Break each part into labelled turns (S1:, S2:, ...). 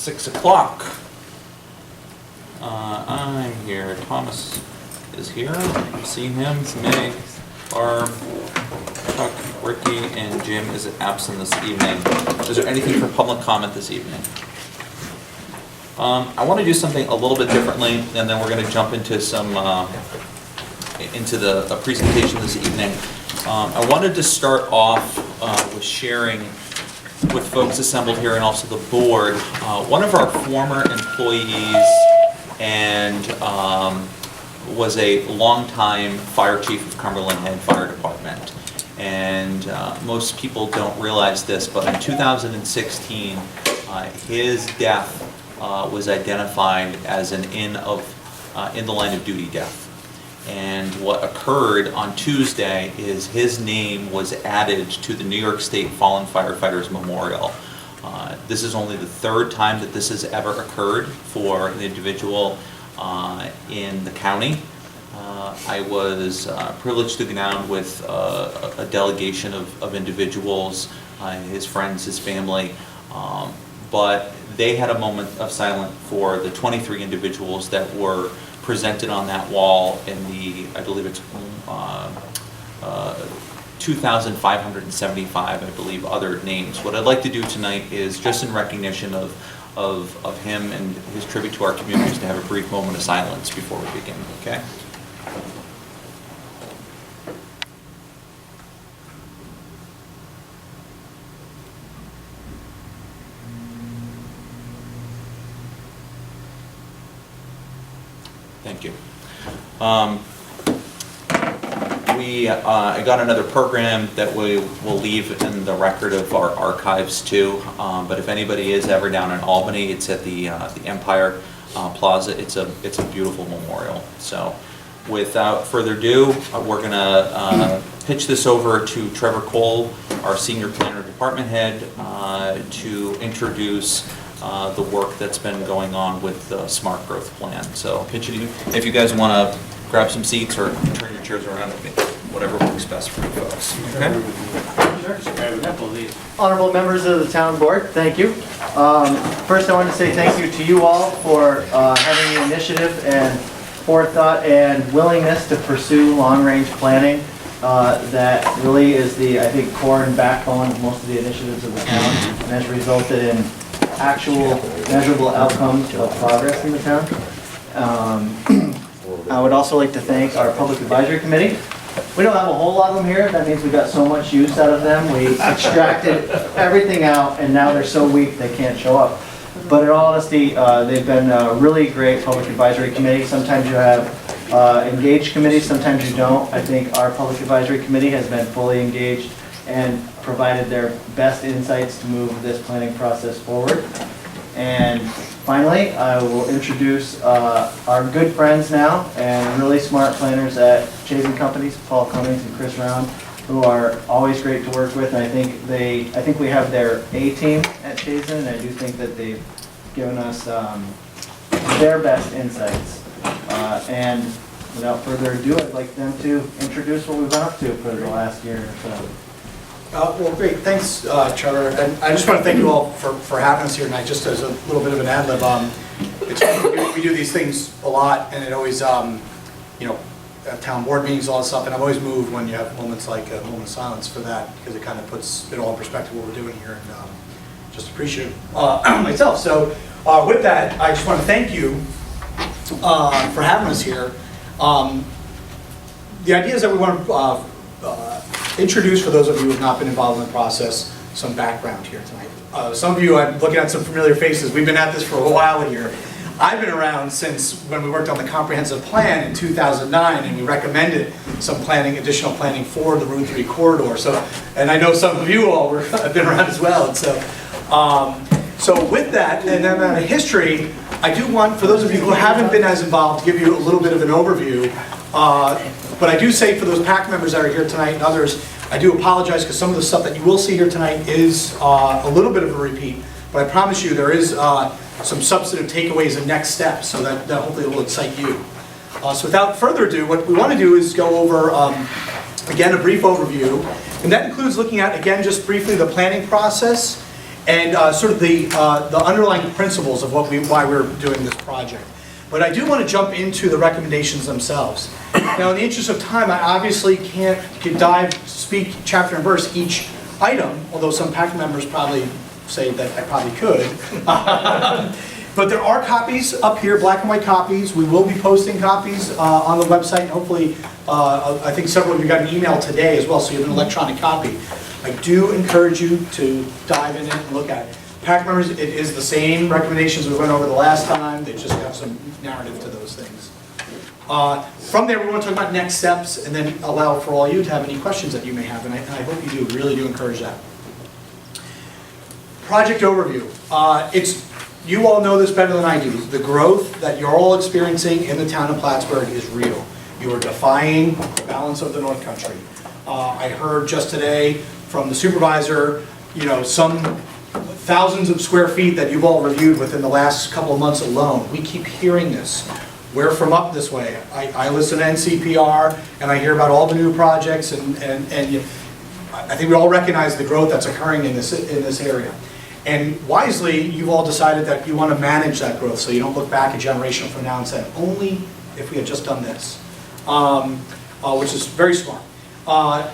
S1: 6 o'clock. I'm here. Thomas is here. I've seen him. Meg, Barb, Chuck, Ricky, and Jim is absent this evening. Is there anything for public comment this evening? I want to do something a little bit differently, and then we're going to jump into some into the presentation this evening. I wanted to start off with sharing with folks assembled here and also the board. One of our former employees and was a longtime fire chief of Cumberland Head Fire Department. And most people don't realize this, but in 2016, his death was identified as an in the line of duty death. And what occurred on Tuesday is his name was added to the New York State Fallen Firefighters Memorial. This is only the third time that this has ever occurred for an individual in the county. I was privileged to go down with a delegation of individuals, his friends, his family, but they had a moment of silence for the 23 individuals that were presented on that wall in the, I believe it's 2,575, I believe, other names. What I'd like to do tonight is, just in recognition of him and his tribute to our communities, to have a brief moment of silence before we begin, okay? Thank you. I got another program that we will leave in the record of our archives too. But if anybody is ever down in Albany, it's at the Empire Plaza. It's a beautiful memorial. So, without further ado, we're gonna pitch this over to Trevor Cole, our senior planner department head, to introduce the work that's been going on with the Smart Growth Plan. So I'll pitch it to you. If you guys want to grab some seats or turn your chairs around, whatever works best for you folks. Okay?
S2: Honorable members of the town board, thank you. First I want to say thank you to you all for having the initiative and forethought and willingness to pursue long-range planning. That really is the, I think, core and backbone of most of the initiatives of the town, and has resulted in actual measurable outcomes of progress in the town. I would also like to thank our Public Advisory Committee. We don't have a whole lot of them here. That means we got so much use out of them. We extracted everything out, and now they're so weak they can't show up. But in all honesty, they've been a really great Public Advisory Committee. Sometimes you have engaged committees, sometimes you don't. I think our Public Advisory Committee has been fully engaged and provided their best insights to move this planning process forward. And finally, I will introduce our good friends now and really smart planners at Chazen Companies, Paul Cummings and Chris Round, who are always great to work with. And I think we have their A-team at Chazen, and I do think that they've given us their best insights. And without further ado, I'd like them to introduce what we've been up to for the last year or so.
S3: Well, great. Thanks, Trevor. And I just want to thank you all for having us here tonight. Just as a little bit of an ad lib, we do these things a lot, and it always, you know, at town board meetings, all that stuff. And I'm always moved when you have moments like a moment of silence for that, because it kind of puts it all in perspective what we're doing here, and just appreciate myself. So, with that, I just want to thank you for having us here. The idea is that we want to introduce, for those of you who have not been involved in the process, some background here tonight. Some of you, I'm looking at some familiar faces. We've been at this for a while here. I've been around since when we worked on the comprehensive plan in 2009, and we recommended some planning, additional planning for the Route 3 corridor. So, and I know some of you all have been around as well. And so with that, and then on a history, I do want, for those of you who haven't been as involved, to give you a little bit of an overview. But I do say, for those PAC members that are here tonight and others, I do apologize, because some of the stuff that you will see here tonight is a little bit of a repeat. But I promise you there is some substantive takeaways and next steps, so that hopefully will excite you. So without further ado, what we want to do is go over, again, a brief overview. And that includes looking at, again, just briefly the planning process and sort of the underlying principles of why we're doing this project. But I do want to jump into the recommendations themselves. Now, in the interest of time, I obviously can't speak chapter and verse each item, although some PAC members probably say that I probably could. But there are copies up here, black and white copies. We will be posting copies on the website, and hopefully, I think several of you got an email today as well, so you have an electronic copy. I do encourage you to dive in it and look at it. PAC members, it is the same recommendations we went over the last time. They just have some narrative to those things. From there, we want to talk about next steps and then allow for all you to have any questions that you may have, and I hope you do, really do encourage that. Project overview. You all know this better than I do. The growth that you're all experiencing in the town of Plattsburgh is real. You are defying the balance of the North Country. I heard just today from the supervisor, some thousands of square feet that you've all reviewed within the last couple of months alone. We keep hearing this. We're from up this way. I listen to NCPR and I hear about all the new projects, and I think we all recognize the growth that's occurring in this area. And wisely, you've all decided that you want to manage that growth so you don't look back a generation from now and say, only if we had just done this, which is very smart.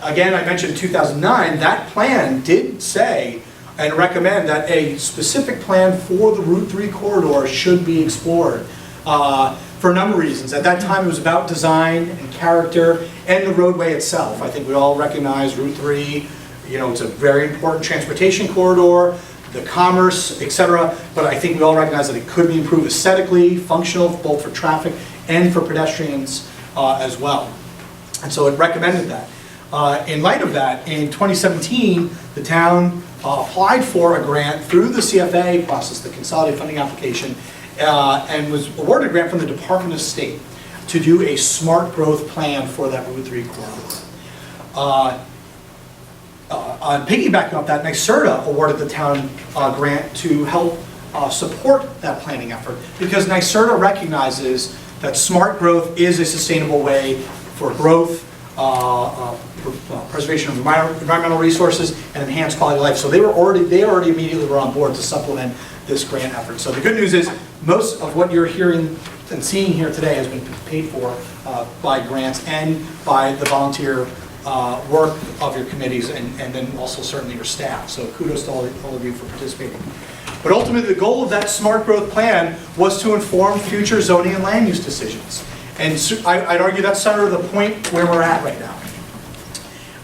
S3: Again, I mentioned 2009, that plan did say and recommend that a specific plan for the Route 3 corridor should be explored for a number of reasons. At that time, it was about design and character and the roadway itself. I think we all recognize Route 3, it's a very important transportation corridor, the commerce, etc. But I think we all recognize that it could be improved aesthetically, functional, both for traffic and for pedestrians as well. And so it recommended that. In light of that, in 2017, the town applied for a grant through the CFA process, the Consolidated Funding Application, and was awarded a grant from the Department of State to do a smart growth plan for that Route 3 corridor. On piggybacking off that, NYSERDA awarded the town a grant to help support that planning effort, because NYSERDA recognizes that smart growth is a sustainable way for growth, preservation of environmental resources, and enhanced quality of life. So they already immediately were on board to supplement this grant effort. So the good news is most of what you're hearing and seeing here today has been paid for by grants and by the volunteer work of your committees, and then also certainly your staff. So kudos to all of you for participating. But ultimately, the goal of that smart growth plan was to inform future zoning and land use decisions. And I'd argue that's sort of the point where we're at right now.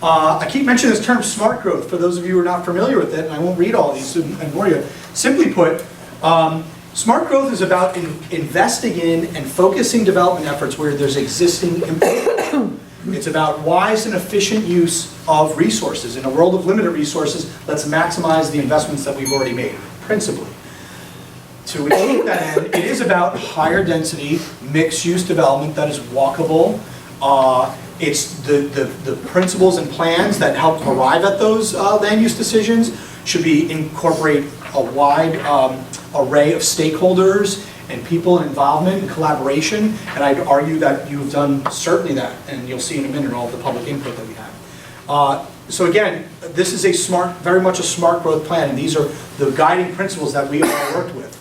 S3: I keep mentioning this term smart growth for those of you who are not familiar with it, and I won't read all these and bore you. Simply put, smart growth is about investing in and focusing development efforts where there's existing infrastructure. It's about wise and efficient use of resources. In a world of limited resources, let's maximize the investments that we've already made, principally. To achieve that end, it is about higher density, mixed-use development that is walkable. It's the principles and plans that help arrive at those land use decisions should be incorporate a wide array of stakeholders and people and involvement and collaboration, and I'd argue that you've done certainly that, and you'll see in a minute all the public input that we have. So again, this is very much a smart growth plan, and these are the guiding principles that we all worked with.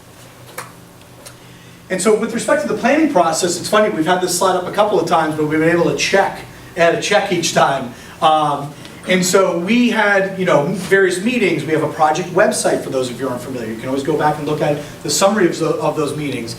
S3: And so with respect to the planning process, it's funny, we've had this slide up a couple of times, but we've been able to add a check each time. And so we had, various meetings. We have a project website for those of you who aren't familiar. You can always go back and look at the summary of those meetings.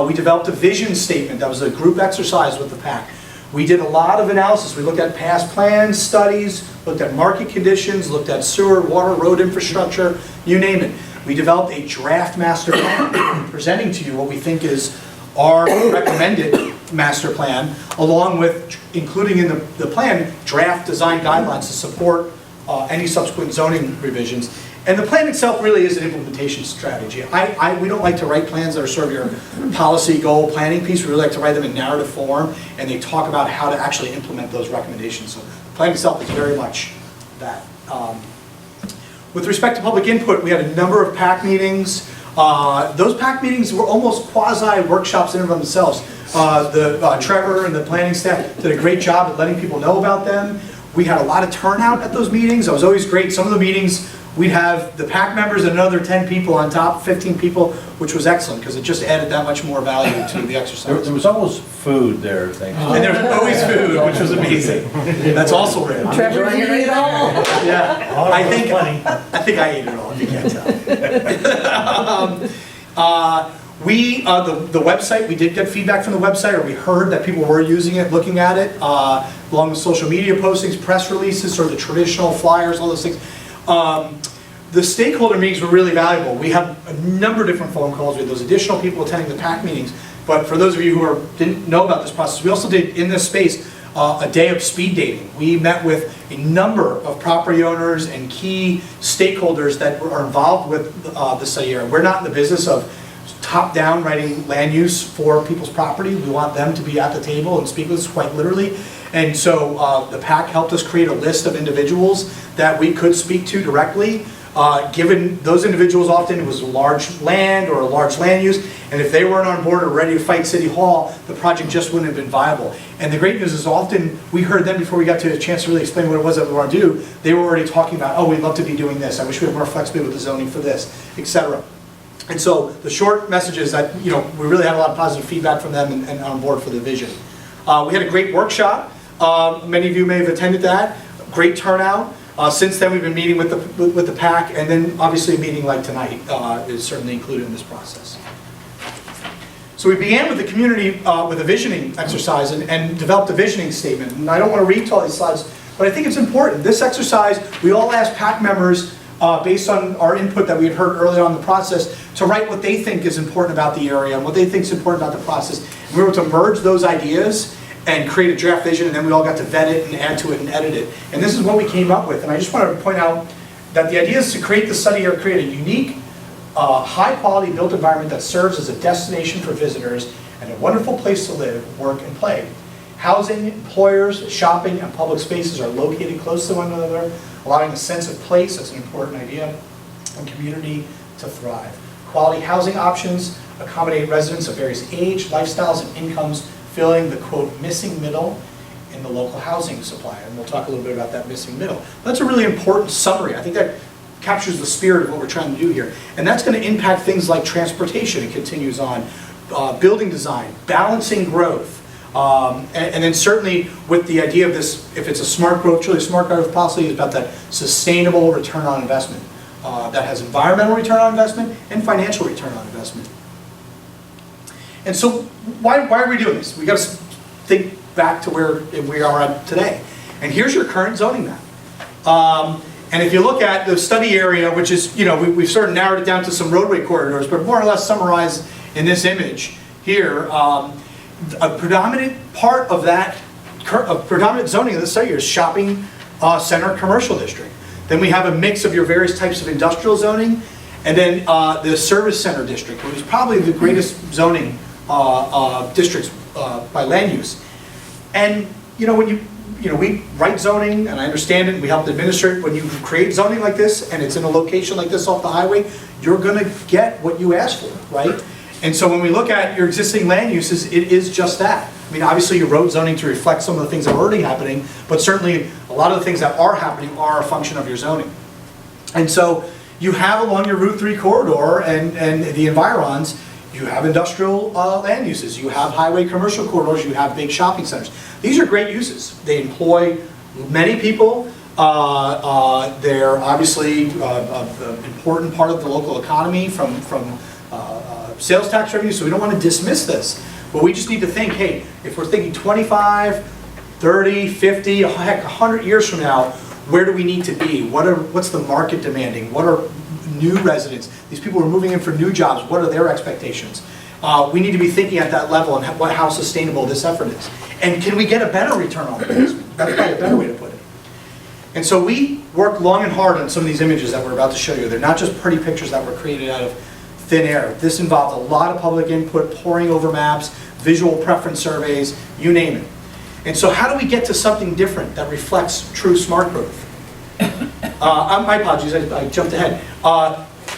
S3: We developed a vision statement that was a group exercise with the PAC. We did a lot of analysis. We looked at past plans, studies, looked at market conditions, looked at sewer, water, road infrastructure, you name it. We developed a draft master plan presenting to you what we think is our recommended master plan, along with including in the plan draft design guidelines to support any subsequent zoning revisions. And the plan itself really is an implementation strategy. We don't like to write plans that are sort of your policy goal planning piece. We really like to write them in narrative form, and they talk about how to actually implement those recommendations. So the plan itself is very much that. With respect to public input, we had a number of PAC meetings. Those PAC meetings were almost quasi-workshops in and of themselves. Trevor and the planning staff did a great job at letting people know about them. We had a lot of turnout at those meetings. It was always great. Some of the meetings we'd have the PAC members and another 10 people on top, 15 people, which was excellent because it just added that much more value to the exercise.
S4: There was always food there, thanks.
S3: And there was always food, which was amazing. That's also rare.
S2: Trevor, you eat it all?
S3: Yeah,
S4: Oh,
S3: I
S4: it was
S3: think
S4: funny.
S3: I think I ate it all. If you can't tell. The website, we did get feedback from the website, or we heard that people were using it, looking at it, along with social media postings, press releases, sort of the traditional flyers, all those things. The stakeholder meetings were really valuable. We had a number of different phone calls with those additional people attending the PAC meetings. But for those of you who didn't know about this process, we also did in this space a day of speed dating. We met with a number of property owners and key stakeholders that are involved with the study area. We're not in the business of top-down writing land use for people's property. We want them to be at the table and speak with us quite literally. And so the PAC helped us create a list of individuals that we could speak to directly. Given those individuals, often it was a large land or a large land use, and if they weren't on board or ready to fight City Hall, the project just wouldn't have been viable. And the great news is often we heard them before we got to a chance to really explain what it was that we want to do. They were already talking about, oh, we'd love to be doing this. I wish we had more flexibility with the zoning for this, etc. And so the short message is that we really had a lot of positive feedback from them and on board for the vision. We had a great workshop. Many of you may have attended that. Great turnout. Since then, we've been meeting with the PAC, and then obviously a meeting like tonight is certainly included in this process. So we began with the community with a visioning exercise and developed a visioning statement. And I don't want to read all these slides, but I think it's important. This exercise, we all asked PAC members, based on our input that we had heard early on in the process, to write what they think is important about the area and what they think is important about the process. And we were able to merge those ideas and create a draft vision, and then we all got to vet it and add to it and edit it. And this is what we came up with. And I just wanted to point out that the idea is to create the study area, create a unique, high-quality built environment that serves as a destination for visitors and a wonderful place to live, work, and play. Housing, employers, shopping, and public spaces are located close to one another, allowing a sense of place, that's an important idea, and community to thrive. Quality housing options accommodate residents of various age, lifestyles, and incomes, filling the, quote, missing middle in the local housing supply. And we'll talk a little bit about that missing middle. That's a really important summary. I think that captures the spirit of what we're trying to do here. And that's going to impact things like transportation. It continues on. Building design, balancing growth. And then certainly with the idea of this, if it's a smart growth, truly smart growth policy, is about that sustainable return on investment. That has environmental return on investment and financial return on investment. And so why are we doing this? We got to think back to where we are at today. And here's your current zoning map. And if you look at the study area, which is, we've sort of narrowed it down to some roadway corridors, but more or less summarized in this image here, a predominant part of that, predominant zoning of the study area is shopping center commercial district. Then we have a mix of your various types of industrial zoning, and then the service center district, which is probably the greatest zoning districts by land use. And when we write zoning, and I understand it, and we help administer it. When you create zoning like this, and it's in a location like this off the highway, you're going to get what you ask for, right? And so when we look at your existing land uses, it is just that. I mean, obviously you wrote zoning to reflect some of the things that are already happening, but certainly a lot of the things that are happening are a function of your zoning. And so you have along your Route 3 corridor and the environs, you have industrial land uses, you have highway commercial corridors, you have big shopping centers. These are great uses. They employ many people. They're obviously an important part of the local economy from sales tax revenue, so we don't want to dismiss this. But we just need to think, hey, if we're thinking 25, 30, 50, heck, 100 years from now, where do we need to be? What's the market demanding? What are new residents? These people are moving in for new jobs. What are their expectations? We need to be thinking at that level and how sustainable this effort is. And can we get a better return on investment? That's probably a better way to put it. And so we worked long and hard on some of these images that we're about to show you. They're not just pretty pictures that were created out of thin air. This involved a lot of public input, poring over maps, visual preference surveys, you name it. And so how do we get to something different that reflects true smart growth? My apologies, I jumped ahead.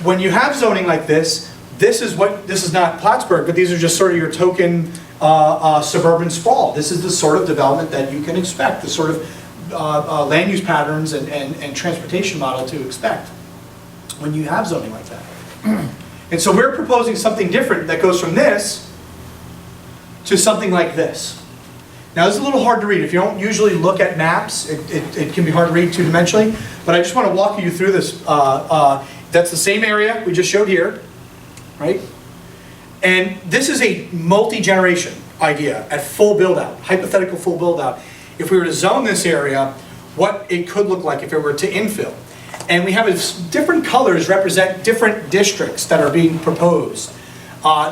S3: When you have zoning like this is not Plattsburgh, but these are just sort of your token suburban sprawl. This is the sort of development that you can expect, the sort of land use patterns and transportation model to expect. when you have zoning like that. And so we're proposing something different that goes from this to something like this. Now, this is a little hard to read. If you don't usually look at maps, it can be hard to read two-dimensionally, but I just want to walk you through this. That's the same area we just showed here, right? And this is a multi-generation idea at full build-out, hypothetical full build-out. If we were to zone this area, what it could look like if it were to infill. And we have different colors represent different districts that are being proposed.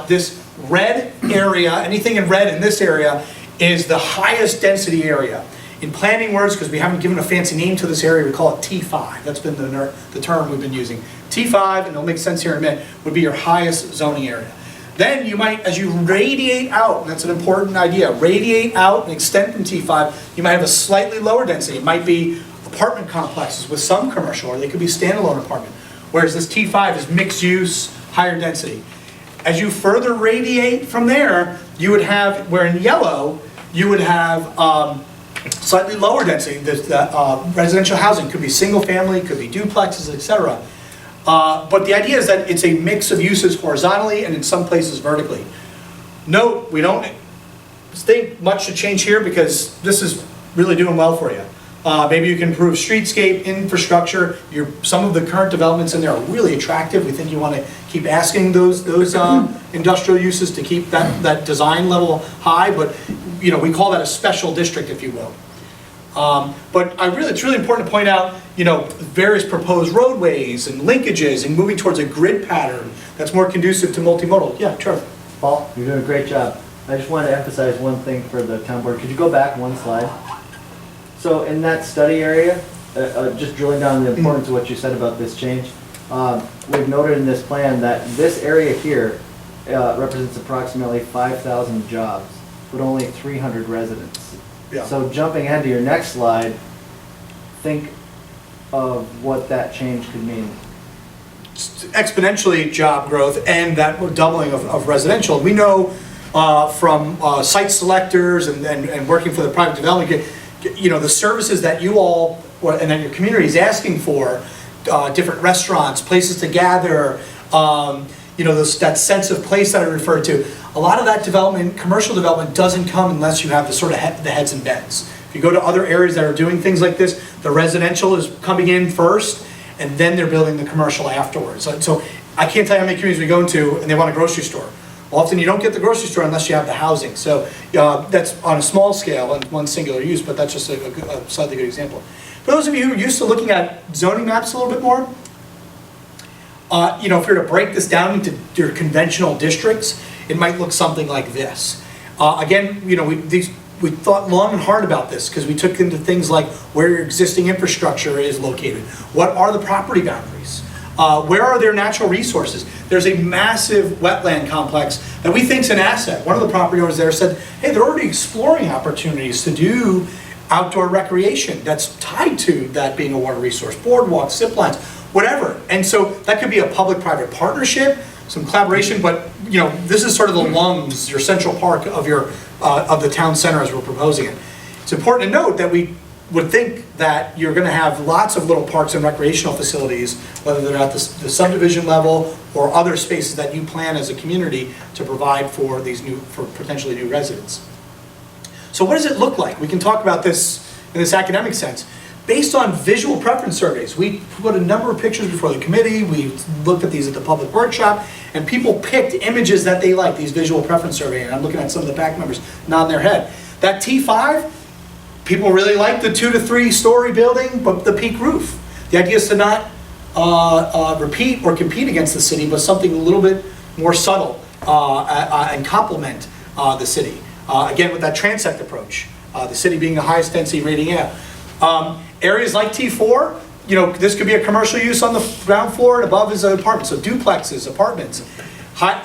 S3: This red area, anything in red in this area, is the highest density area. In planning words, because we haven't given a fancy name to this area, we call it T5. That's been the term we've been using. T5, and it'll make sense here in a minute, would be your highest zoning area. Then you might, as you radiate out, and that's an important idea, radiate out and extend from T5, you might have a slightly lower density. It might be apartment complexes with some commercial, or they could be standalone apartment. Whereas this T5 is mixed use, higher density. As you further radiate from there, you would have, where in yellow, you would have slightly lower density. Residential housing could be single family, could be duplexes, etc. But the idea is that it's a mix of uses horizontally and in some places vertically. Note, we don't think much should change here because this is really doing well for you. Maybe you can improve streetscape, infrastructure. Some of the current developments in there are really attractive. We think you want to keep asking those industrial uses to keep that design level high, but we call that a special district, if you will. But it's really important to point out, various proposed roadways and linkages and moving towards a grid pattern that's more conducive to multimodal. Yeah, sure.
S2: Paul, you're doing a great job. I just wanted to emphasize one thing for the town board. Could you go back one slide? So in that study area, just drilling down on the importance of what you said about this change, we've noted in this plan that this area here represents approximately 5,000 jobs, but only 300 residents.
S3: Yeah.
S2: So jumping ahead to your next slide, think of what that change could mean.
S3: Exponentially job growth and that doubling of residential. We know from site selectors and working for the private development, the services that you all and that your community is asking for, different restaurants, places to gather, that sense of place that I referred to. A lot of that development, commercial development, doesn't come unless you have the sort of the heads and beds. If you go to other areas that are doing things like this, the residential is coming in first, and then they're building the commercial afterwards. So I can't tell you how many communities we go into and they want a grocery store. Often you don't get the grocery store unless you have the housing. So that's on a small scale and one singular use, but that's just a slightly good example. For those of you who are used to looking at zoning maps a little bit more, if you were to break this down into your conventional districts, it might look something like this. Again, we thought long and hard about this because we took into things like where your existing infrastructure is located. What are the property boundaries? Where are their natural resources? There's a massive wetland complex that we think is an asset. One of the property owners there said, hey, they're already exploring opportunities to do outdoor recreation that's tied to that being a water resource, boardwalks, zip lines, whatever. And so that could be a public-private partnership, some collaboration, but this is sort of the lungs, your central park of the town center as we're proposing it. It's important to note that we would think that you're going to have lots of little parks and recreational facilities, whether they're at the subdivision level or other spaces that you plan as a community to provide for potentially new residents. So what does it look like? We can talk about this in this academic sense. Based on visual preference surveys, we put a number of pictures before the committee, we looked at these at the public workshop, and people picked images that they like, these visual preference surveys, and I'm looking at some of the PAC members nodding their head. That T5, people really like the 2 to 3 story building, but the peak roof. The idea is to not repeat or compete against the city, but something a little bit more subtle and complement the city. Again, with that transect approach, the city being the highest density rating out. Areas like T4, this could be a commercial use on the ground floor, and above is an apartment, so duplexes, apartments.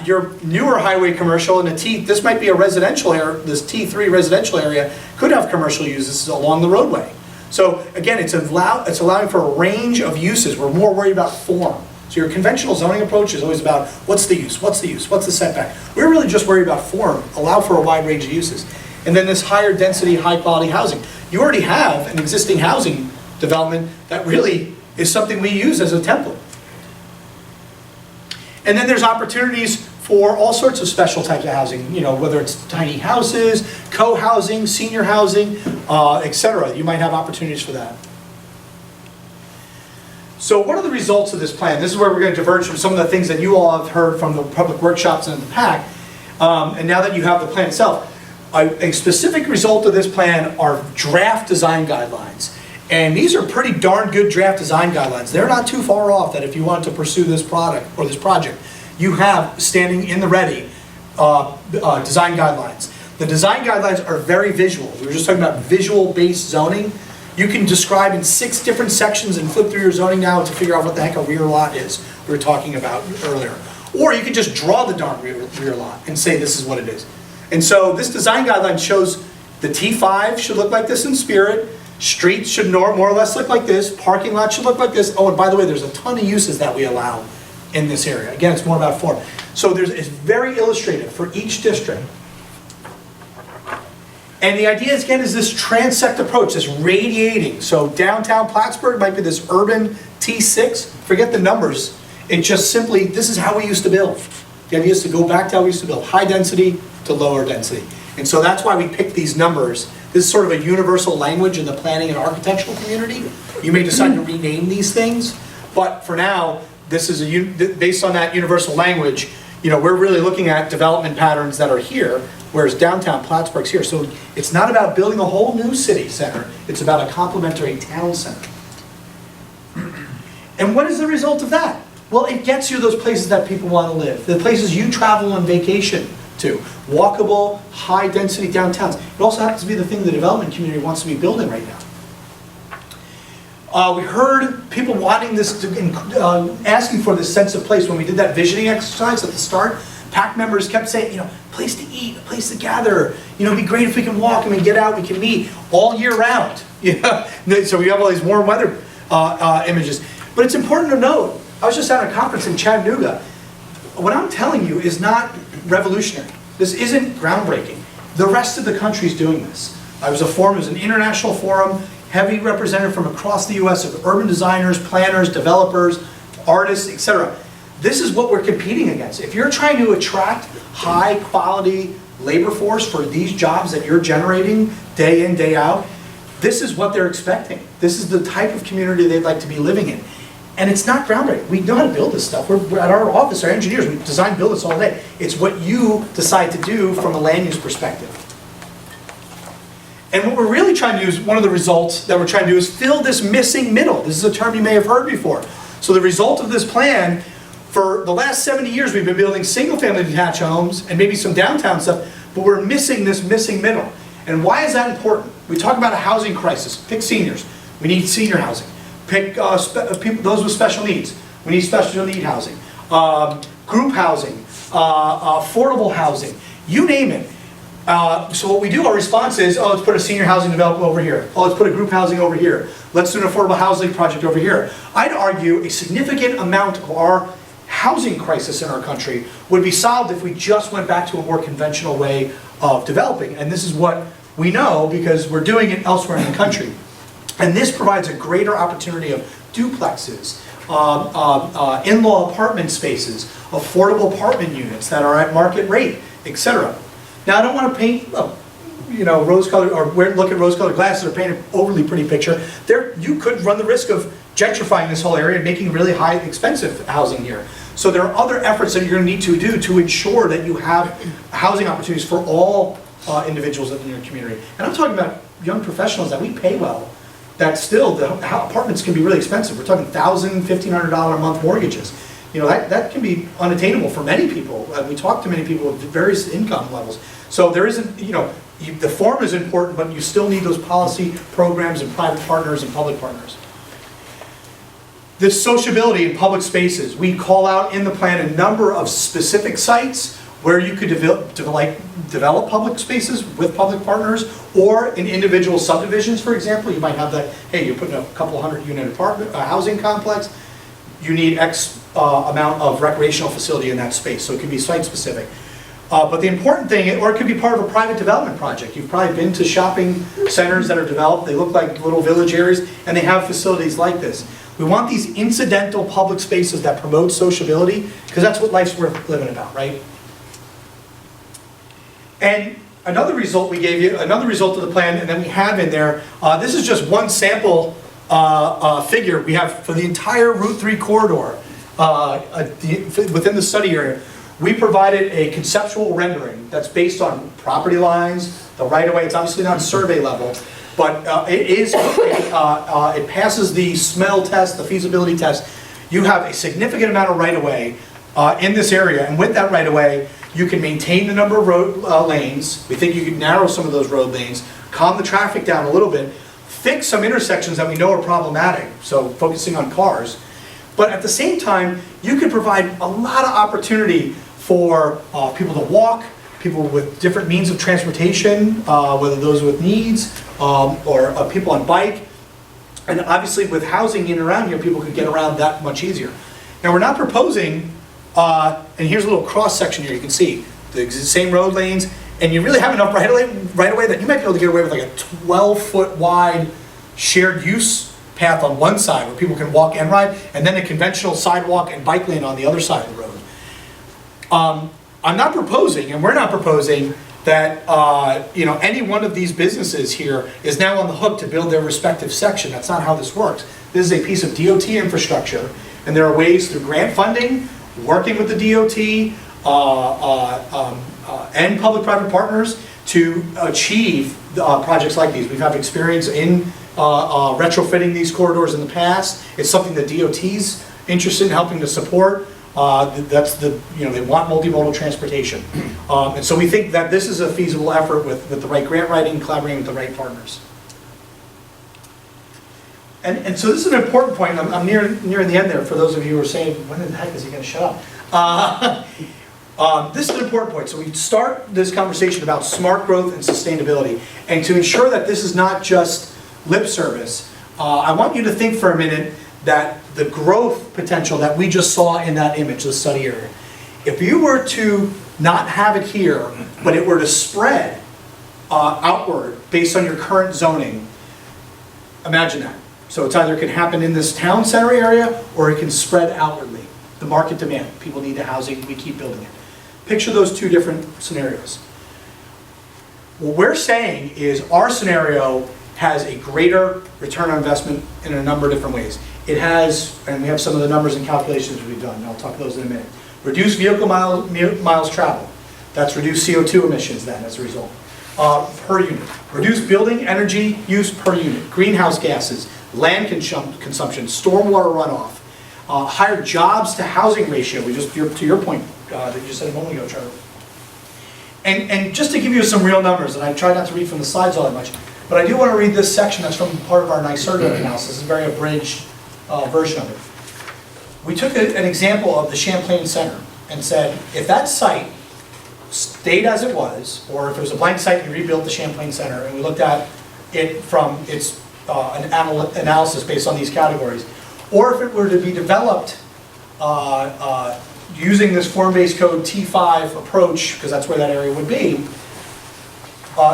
S3: Your newer highway commercial in this might be a residential area, this T3 residential area could have commercial uses along the roadway. So again, it's allowing for a range of uses. We're more worried about form. So your conventional zoning approach is always about what's the use, what's the setback. We're really just worried about form, allow for a wide range of uses. And then this higher density, high quality housing. You already have an existing housing development that really is something we use as a template. And then there's opportunities for all sorts of special types of housing, you know, whether it's tiny houses, co-housing, senior housing, et cetera. You might have opportunities for that. So what are the results of this plan? This is where we're going to diverge from some of the things that you all have heard from the public workshops and the PAC. And now that you have the plan itself, a specific result of this plan are draft design guidelines. And these are pretty darn good draft design guidelines. They're not too far off that if you want to pursue this product or this project, you have standing in the ready design guidelines. The design guidelines are very visual. We were just talking about visual-based zoning. You can describe in 6 different sections and flip through your zoning now to figure out what the heck a rear lot is we were talking about earlier. Or you can just draw the darn rear lot and say this is what it is. And so this design guideline shows the T5 should look like this in spirit, streets should more or less look like this, parking lots should look like this. Oh, and by the way, there's a ton of uses that we allow in this area. Again, it's more about form. So it's very illustrative for each district. And the idea, again, is this transect approach, this radiating. So downtown Plattsburgh might be this urban T6. Forget the numbers. It's just simply, this is how we used to build. The idea is to go back to how we used to build, high density to lower density. And so that's why we picked these numbers. This is sort of a universal language in the planning and architectural community. You may decide to rename these things, but for now, this is based on that universal language. You know, we're really looking at development patterns that are here, whereas downtown Plattsburgh's here. So it's not about building a whole new city center, it's about a complementary town center. And what is the result of that? Well, it gets you those places that people want to live, the places you travel on vacation to, walkable, high-density downtowns. It also happens to be the thing the development community wants to be building right now. We heard people wanting this, asking for this sense of place. When we did that visioning exercise at the start, PAC members kept saying, you know, place to eat, a place to gather. You know, it'd be great if we can walk and we get out, we can meet all year round. You know? So we have all these warm weather images. But it's important to note, I was just at a conference in Chattanooga. What I'm telling you is not revolutionary. This isn't groundbreaking. The rest of the country's doing this. It was an international forum, heavy representative from across the US of urban designers, planners, developers, artists, etc. This is what we're competing against. If you're trying to attract high quality labor force for these jobs that you're generating day in, day out, this is what they're expecting. This is the type of community they'd like to be living in. And it's not groundbreaking. We know how to build this stuff. We're at our office, our engineers, we design, build this all day. It's what you decide to do from a land use perspective. And what we're really trying to do is, one of the results that we're trying to do is fill this missing middle. This is a term you may have heard before. So the result of this plan, for the last 70 years, we've been building single-family detached homes and maybe some downtown stuff, but we're missing this missing middle. And why is that important? We talk about a housing crisis. Pick seniors. We need senior housing. Pick people, those with special needs. We need special need housing. Group housing. Affordable housing. You name it. So what we do, our response is, oh, let's put a senior housing development over here. Oh, let's put a group housing over here. Let's do an affordable housing project over here. I'd argue a significant amount of our housing crisis in our country would be solved if we just went back to a more conventional way of developing. And this is what we know because we're doing it elsewhere in the country. And this provides a greater opportunity of duplexes, in-law apartment spaces, affordable apartment units that are at market rate, etc. Now, I don't want to paint, rose-colored, or look at rose-colored glasses or paint an overly pretty picture. You could run the risk of gentrifying this whole area and making really high, expensive housing here. So there are other efforts that you're going to need to do to ensure that you have housing opportunities for all individuals in your community. And I'm talking about young professionals that we pay well, that still, the apartments can be really expensive. We're talking $1,000, $1,500 a month mortgages. You know, that can be unattainable for many people. We talk to many people with various income levels. So there isn't, the form is important, but you still need those policy programs and private partners and public partners. This sociability in public spaces, we call out in the plan a number of specific sites where you could develop public spaces with public partners, or in individual subdivisions, for example. You might have that, hey, you're putting a couple hundred unit apartment housing complex, you need X amount of recreational facility in that space, so it can be site specific. But the important thing, or it could be part of a private development project. You've probably been to shopping centers that are developed, they look like little village areas, and they have facilities like this. We want these incidental public spaces that promote sociability, because that's what life's worth living about, right? And another result we gave you, another result of the plan, and then we have in there, this is just one sample figure we have for the entire Route 3 corridor within the study area. We provided a conceptual rendering that's based on property lines, the right-of-way. It's obviously not survey level, but it passes the smell test, the feasibility test. You have a significant amount of right-of-way in this area, and with that right-of-way, you can maintain the number of road lanes. We think you can narrow some of those road lanes, calm the traffic down a little bit, fix some intersections that we know are problematic, so focusing on cars. But at the same time, you can provide a lot of opportunity for people to walk, people with different means of transportation, whether those with needs, or people on bike. And obviously with housing in and around here, people could get around that much easier. Now we're not proposing, and here's a little cross section here, you can see the same road lanes, and you really have enough right away that you might be able to get away with like a 12-foot wide shared use path on one side where people can walk and ride, and then a conventional sidewalk and bike lane on the other side of the road. I'm not proposing, and we're not proposing, that any one of these businesses here is now on the hook to build their respective section. That's not how this works. This is a piece of DOT infrastructure, and there are ways through grant funding, working with the DOT, and public-private partners to achieve projects like these. We've had experience in retrofitting these corridors in the past. It's something that DOT's interested in helping to support. They want multimodal transportation. And so we think that this is a feasible effort with the right grant writing, collaborating with the right partners. And so this is an important point. I'm nearing the end there for those of you who are saying, when the heck is he going to shut up? This is an important point. So we start this conversation about smart growth and sustainability. And to ensure that this is not just lip service, I want you to think for a minute that the growth potential that we just saw in that image, the study area, if you were to not have it here, but it were to spread outward based on your current zoning, imagine that. So it's either can happen in this town center area, or it can spread outwardly. The market demand, people need the housing, we keep building it. Picture those two different scenarios. What we're saying is our scenario has a greater return on investment in a number of different ways. It has, and we have some of the numbers and calculations we've done, and I'll talk those in a minute. Reduced vehicle miles traveled. That's reduced CO2 emissions then as a result, per unit. Reduced building energy use per unit. Greenhouse gases, land consumption, stormwater runoff. Higher jobs to housing ratio, to your point that you said a moment ago, Trevor. And just to give you some real numbers, and I try not to read from the slides all that much, but I do want to read this section that's from part of our NYSERDA analysis. It's a very abridged version of it. We took an example of the Champlain Center and said, if that site stayed as it was, or if it was a blank site and you rebuilt the Champlain Center, and we looked at it from its analysis based on these categories, or if it were to be developed using this form-based code T5 approach, because that's where that area would be,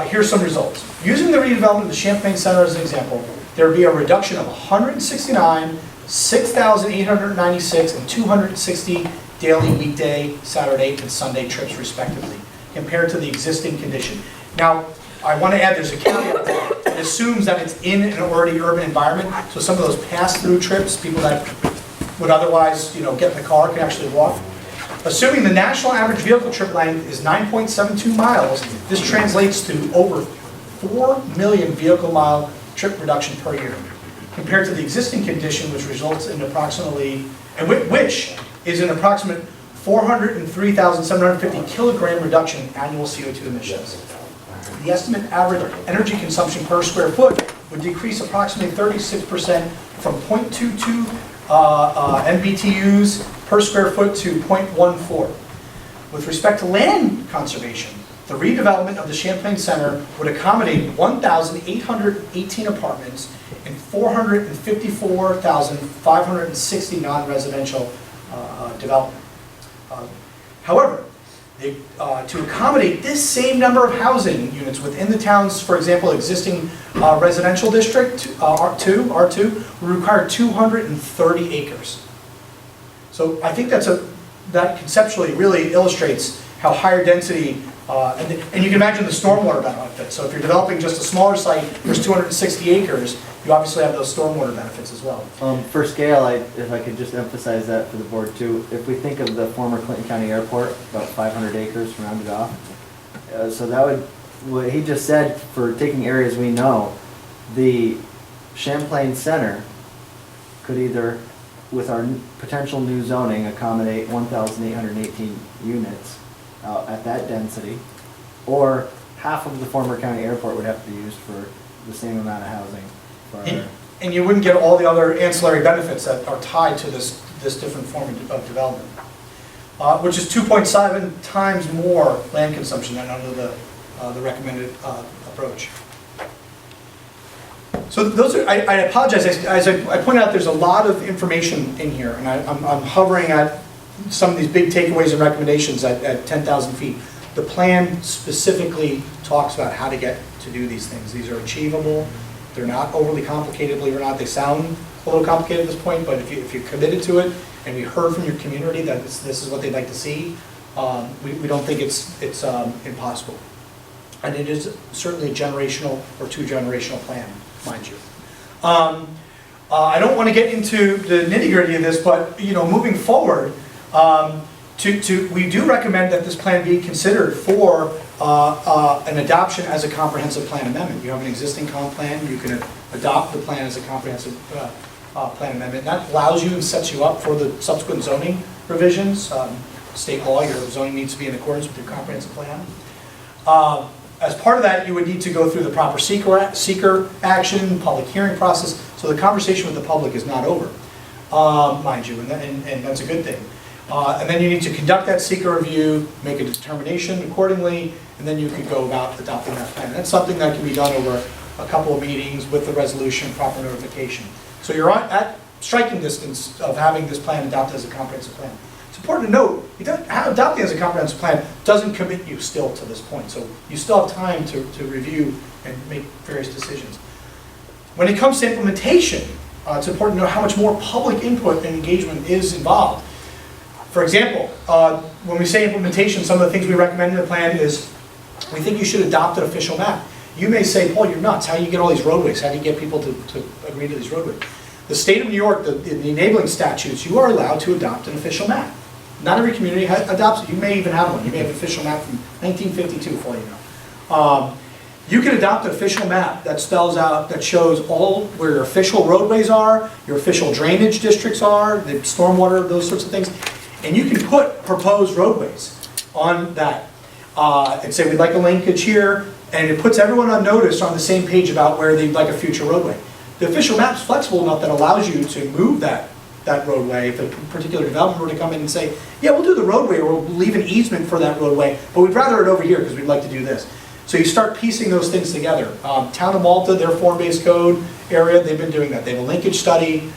S3: here's some results. Using the redevelopment of the Champlain Center as an example, there would be a reduction of 169, 6,896, and 260 daily weekday, Saturday, and Sunday trips respectively, compared to the existing condition. Now, I want to add there's a caveat there. It assumes that it's in an already urban environment, so some of those pass-through trips, people that would otherwise get in the car can actually walk. Assuming the national average vehicle trip length is 9.72 miles, this translates to over 4 million vehicle mile trip reduction per year, compared to the existing condition, which results in approximately, which is an approximate 403,750 kilogram reduction in annual CO2 emissions. The estimate average energy consumption per square foot would decrease approximately 36% from 0.22 MBTUs per square foot to 0.14. With respect to land conservation, the redevelopment of the Champlain Center would accommodate 1,818 apartments and 454,560 non-residential development. However, To accommodate this same number of housing units within the town's, for example, existing residential district, R2, would require 230 acres. So I think that conceptually really illustrates how higher density, and you can imagine the stormwater benefit. So if you're developing just a smaller site, there's 260 acres, you obviously have those stormwater benefits as well.
S2: For scale, if I could just emphasize that for the board too, if we think of the former Clinton County Airport, about 500 acres rounded off, so that would, what he just said, for taking areas we know, the Champlain Center could either, with our potential new zoning, accommodate 1,818 units at that density, or half of the former county airport would have to be used for the same amount of housing.
S3: And you wouldn't get all the other ancillary benefits that are tied to this different form of development, which is 2.7 times more land consumption than under the recommended approach. So those are, I apologize, as I pointed out, there's a lot of information in here, and I'm hovering at some of these big takeaways and recommendations at 10,000 feet. The plan specifically talks about how to get to do these things. These are achievable. They're not overly complicated, believe it or not. They sound a little complicated at this point, but if you're committed to it, and we heard from your community that this is what they'd like to see, we don't think it's impossible. And it is certainly a generational or two-generational plan, mind you. I don't want to get into the nitty-gritty of this, but moving forward, we do recommend that this plan be considered for an adoption as a comprehensive plan amendment. You have an existing comp plan, you can adopt the plan as a comprehensive plan amendment. That allows you and sets you up for the subsequent zoning revisions. State law, your zoning needs to be in accordance with your comprehensive plan. As part of that, you would need to go through the proper seeker action, public hearing process, so the conversation with the public is not over, mind you, and that's a good thing. And then you need to conduct that seeker review, make a determination accordingly, and then you could go about adopting that plan. That's something that can be done over a couple of meetings with the resolution, proper notification. So you're at striking distance of having this plan adopted as a comprehensive plan. It's important to note, adopting as a comprehensive plan doesn't commit you still to this point, so you still have time to review and make various decisions. When it comes to implementation, it's important to know how much more public input and engagement is involved. For example, when we say implementation, some of the things we recommend in the plan is we think you should adopt an official map. You may say, Paul, you're nuts. How do you get all these roadways? How do you get people to agree to these roadways? The state of New York, the enabling statutes, you are allowed to adopt an official map. Not every community adopts it. You may even have one. You may have an official map from 1952, for all you know. You can adopt an official map that spells out, that shows all where your official roadways are, your official drainage districts are, the stormwater, those sorts of things. And you can put proposed roadways on that and say we'd like a linkage here, and it puts everyone on notice on the same page about where they'd like a future roadway. The official map's flexible enough that allows you to move that roadway if a particular development were to come in and say, yeah, we'll do the roadway, or we'll leave an easement for that roadway, but we'd rather it over here because we'd like to do this. So you start piecing those things together. Town of Malta, their form-based code area, they've been doing that. They have a linkage study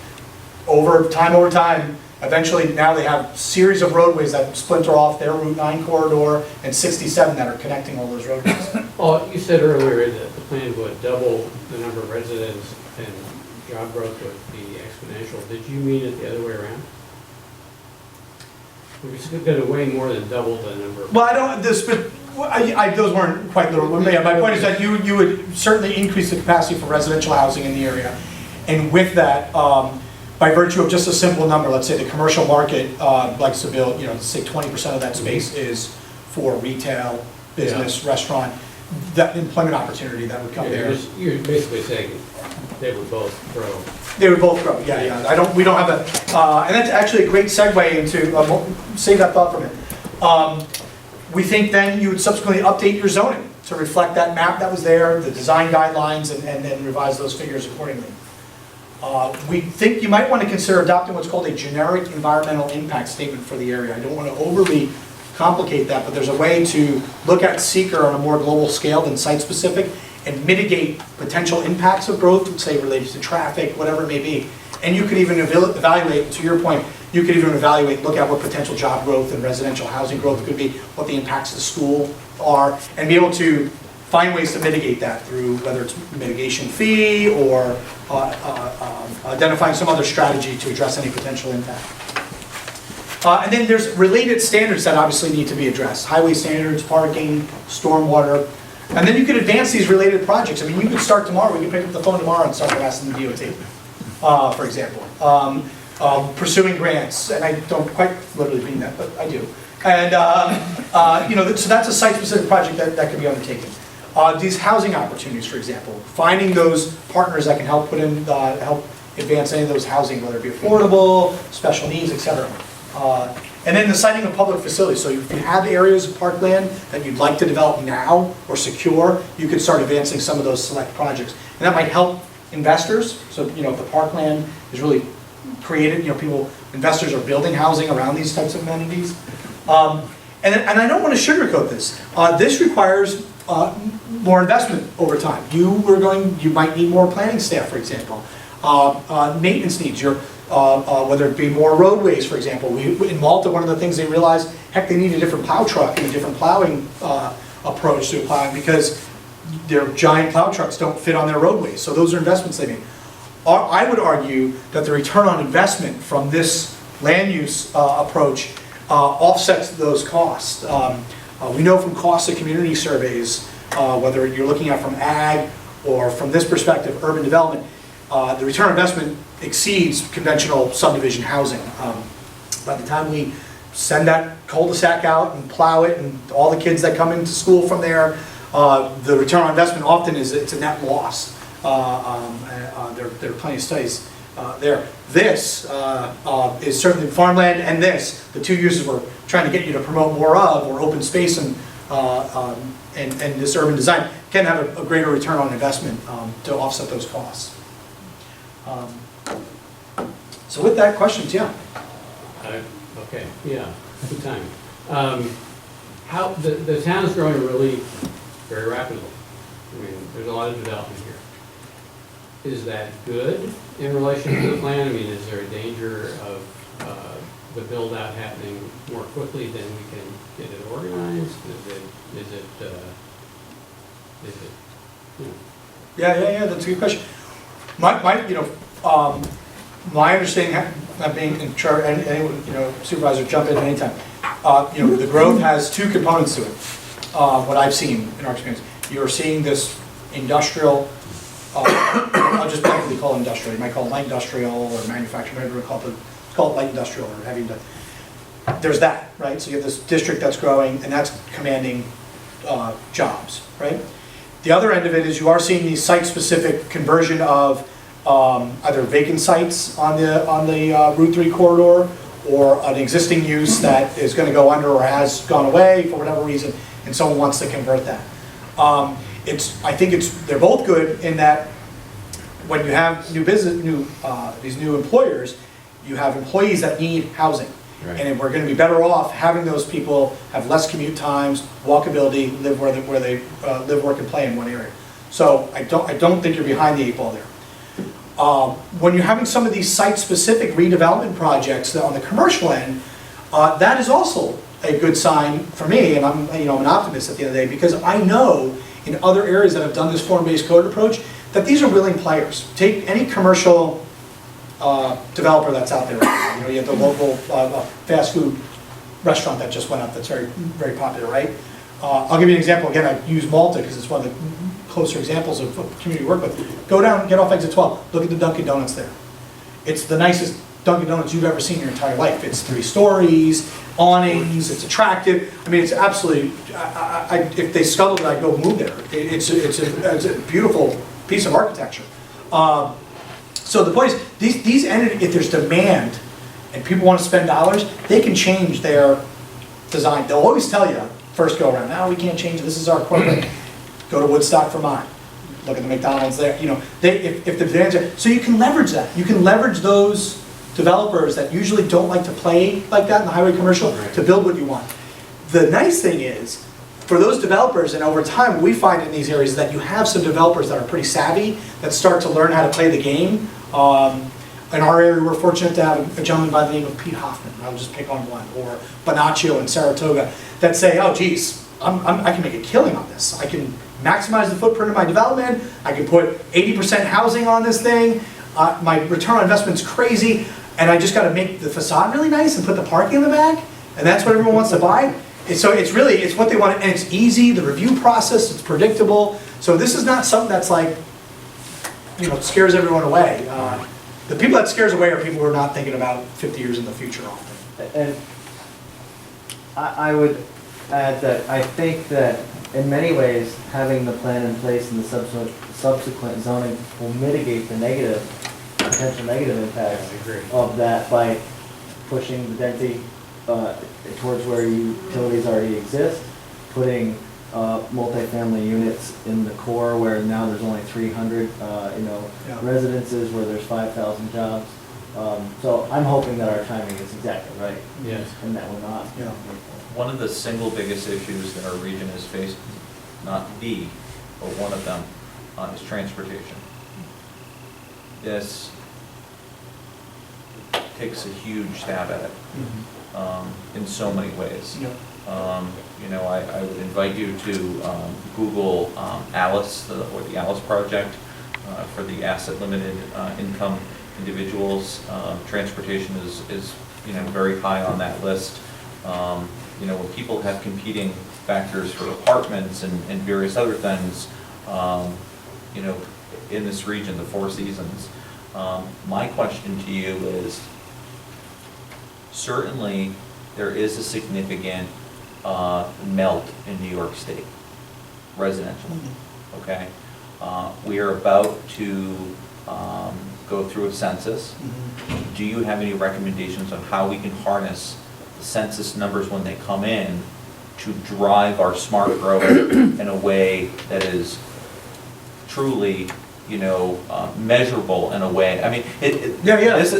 S3: over time. Eventually, now they have a series of roadways that splinter off their Route 9 corridor and 67 that are connecting all those roadways.
S5: Well, you said earlier that the plan would double the number of residents and job growth would be exponential. Did you mean it the other way around? We're going to way more than double the number.
S3: Well, I don't, those weren't quite literal. My point is that you would certainly increase the capacity for residential housing in the area. And with that, by virtue of just a simple number, let's say the commercial market likes to build, let's say 20% of that space is for retail, business, restaurant, that employment opportunity that would come there.
S5: You're basically saying they would both grow.
S3: They would both grow, yeah. We don't have that, and that's actually a great segue into, save that thought for a minute. We think then you would subsequently update your zoning to reflect that map that was there, the design guidelines, and then revise those figures accordingly. We think you might want to consider adopting what's called a generic environmental impact statement for the area. I don't want to overly complicate that, but there's a way to look at seeker on a more global scale than site-specific and mitigate potential impacts of growth, say related to traffic, whatever it may be. And you could even evaluate, to your point, You could even evaluate, look at what potential job growth and residential housing growth could be, what the impacts of the school are, and be able to find ways to mitigate that through whether it's mitigation fee or identifying some other strategy to address any potential impact. And then there's related standards that obviously need to be addressed. Highway standards, parking, stormwater. And then you could advance these related projects. I mean, you could start tomorrow, we could pick up the phone tomorrow and start harassing the DOT, for example. Pursuing grants, and I don't quite literally mean that, but I do. And, so that's a site-specific project that can be undertaken. These housing opportunities, for example, finding those partners that can help help advance any of those housing, whether it be affordable, special needs, et cetera. And then the siting of public facilities. So if you have areas of parkland that you'd like to develop now or secure, you could start advancing some of those select projects. And that might help investors. So, if the parkland is really created, investors are building housing around these types of amenities. And I don't want to sugarcoat this. This requires more investment over time. You might need more planning staff, for example. Maintenance needs, whether it be more roadways, for example. In Malta, one of the things they realized, heck, they need a different plow truck and a different plowing approach to plowing because their giant plow trucks don't fit on their roadways. So those are investments they made. I would argue that the return on investment from this land use approach offsets those costs. We know from costs of community surveys, whether you're looking at from ag or from this perspective, urban development, the return on investment exceeds conventional subdivision housing. By the time we send that cul-de-sac out and plow it and all the kids that come into school from there, the return on investment often it's a net loss. There are plenty of studies there. This is certainly farmland, and the two uses we're trying to get you to promote more of, or open space and this urban design, can have a greater return on investment to offset those costs. So with that, questions, yeah.
S5: Okay, yeah, good time. How the town is growing really very rapidly. I mean, there's a lot of development here. Is that good in relation to the plan? I mean, is there a danger of the build out happening more quickly than we can get it organized? Is it
S3: Yeah, that's a good question. My understanding, not being in charge, and supervisor, jump in anytime. The growth has two components to it. What I've seen in our experience, you're seeing this industrial. I'll just technically call it industrial. You might call it light industrial or manufacturing, whatever you call it light industrial or heavy industrial. There's that, right? So you have this district that's growing, and that's commanding jobs, right? The other end of it is you are seeing these site-specific conversion of either vacant sites on the Route 3 corridor, or an existing use that is going to go under or has gone away for whatever reason, and someone wants to convert that. I think they're both good in that when you have these new employers, you have employees that need housing. Right. And we're going to be better off having those people have less commute times, walkability, live where they live, work, and play in one area. So I don't think you're behind the eight ball there. When you're having some of these site-specific redevelopment projects on the commercial end, that is also a good sign for me, and I'm an optimist at the end of the day, because I know in other areas that have done this form-based code approach that these are willing players. Take any commercial developer that's out there right now. You have the local fast food restaurant that just went up that's very, very popular, right? I'll give you an example. Again, I use Malta because it's one of the closer examples of community work with. Go down, get off exit 12, look at the Dunkin' Donuts there. It's the nicest Dunkin' Donuts you've ever seen in your entire life. It's 3 stories, awnings, it's attractive. I mean, it's absolutely, if they scuttled it, I'd go move there. It's a beautiful piece of architecture. So the point is, these entities, if there's demand and people want to spend dollars, they can change their design. They'll always tell you, first go around, no, we can't change it, this is our corporate. Go to Woodstock, Vermont. Look at the McDonald's there. If the demands are, so you can leverage that. You can leverage those developers that usually don't like to play like that in the highway commercial to build what you want. The nice thing is, for those developers, and over time, what we find in these areas is that you have some developers that are pretty savvy, that start to learn how to play the game. In our area, we're fortunate to have a gentleman by the name of Pete Hoffman, I'll just pick on one, or Bonaccio in Saratoga, that say, oh geez, I can make a killing on this. I can maximize the footprint of my development, I can put 80% housing on this thing, my return on investment's crazy, and I just gotta make the facade really nice and put the parking in the back, and that's what everyone wants to buy. And so it's really, it's what they want, and it's easy, the review process, it's predictable. So this is not something that's like, scares everyone away. The people that scares away are people who are not thinking about 50 years in the future often.
S2: And I would add that I think that in many ways, having the plan in place and the subsequent zoning will mitigate the potential negative impacts of that by pushing the density towards where utilities already exist, putting multifamily units in the core where now there's only 300, residences where there's 5,000 jobs. So I'm hoping that our timing is exactly right.
S5: Yes.
S2: And that we're not.
S1: One of the single biggest issues that our region has faced, not the, but one of them, is transportation. This takes a huge stab at it in so many ways. I would invite you to Google ALICE, or the ALICE project for the asset limited income individuals. Transportation is very high on that list. When people have competing factors for apartments and various other things, in this region, the Four Seasons, my question to you is, certainly there is a significant melt in New York State, residential, okay? We are about to go through a census. Do you have any recommendations on how we can harness the census numbers when they come in to drive our smart growth in a way that is truly, measurable in a way? I mean, this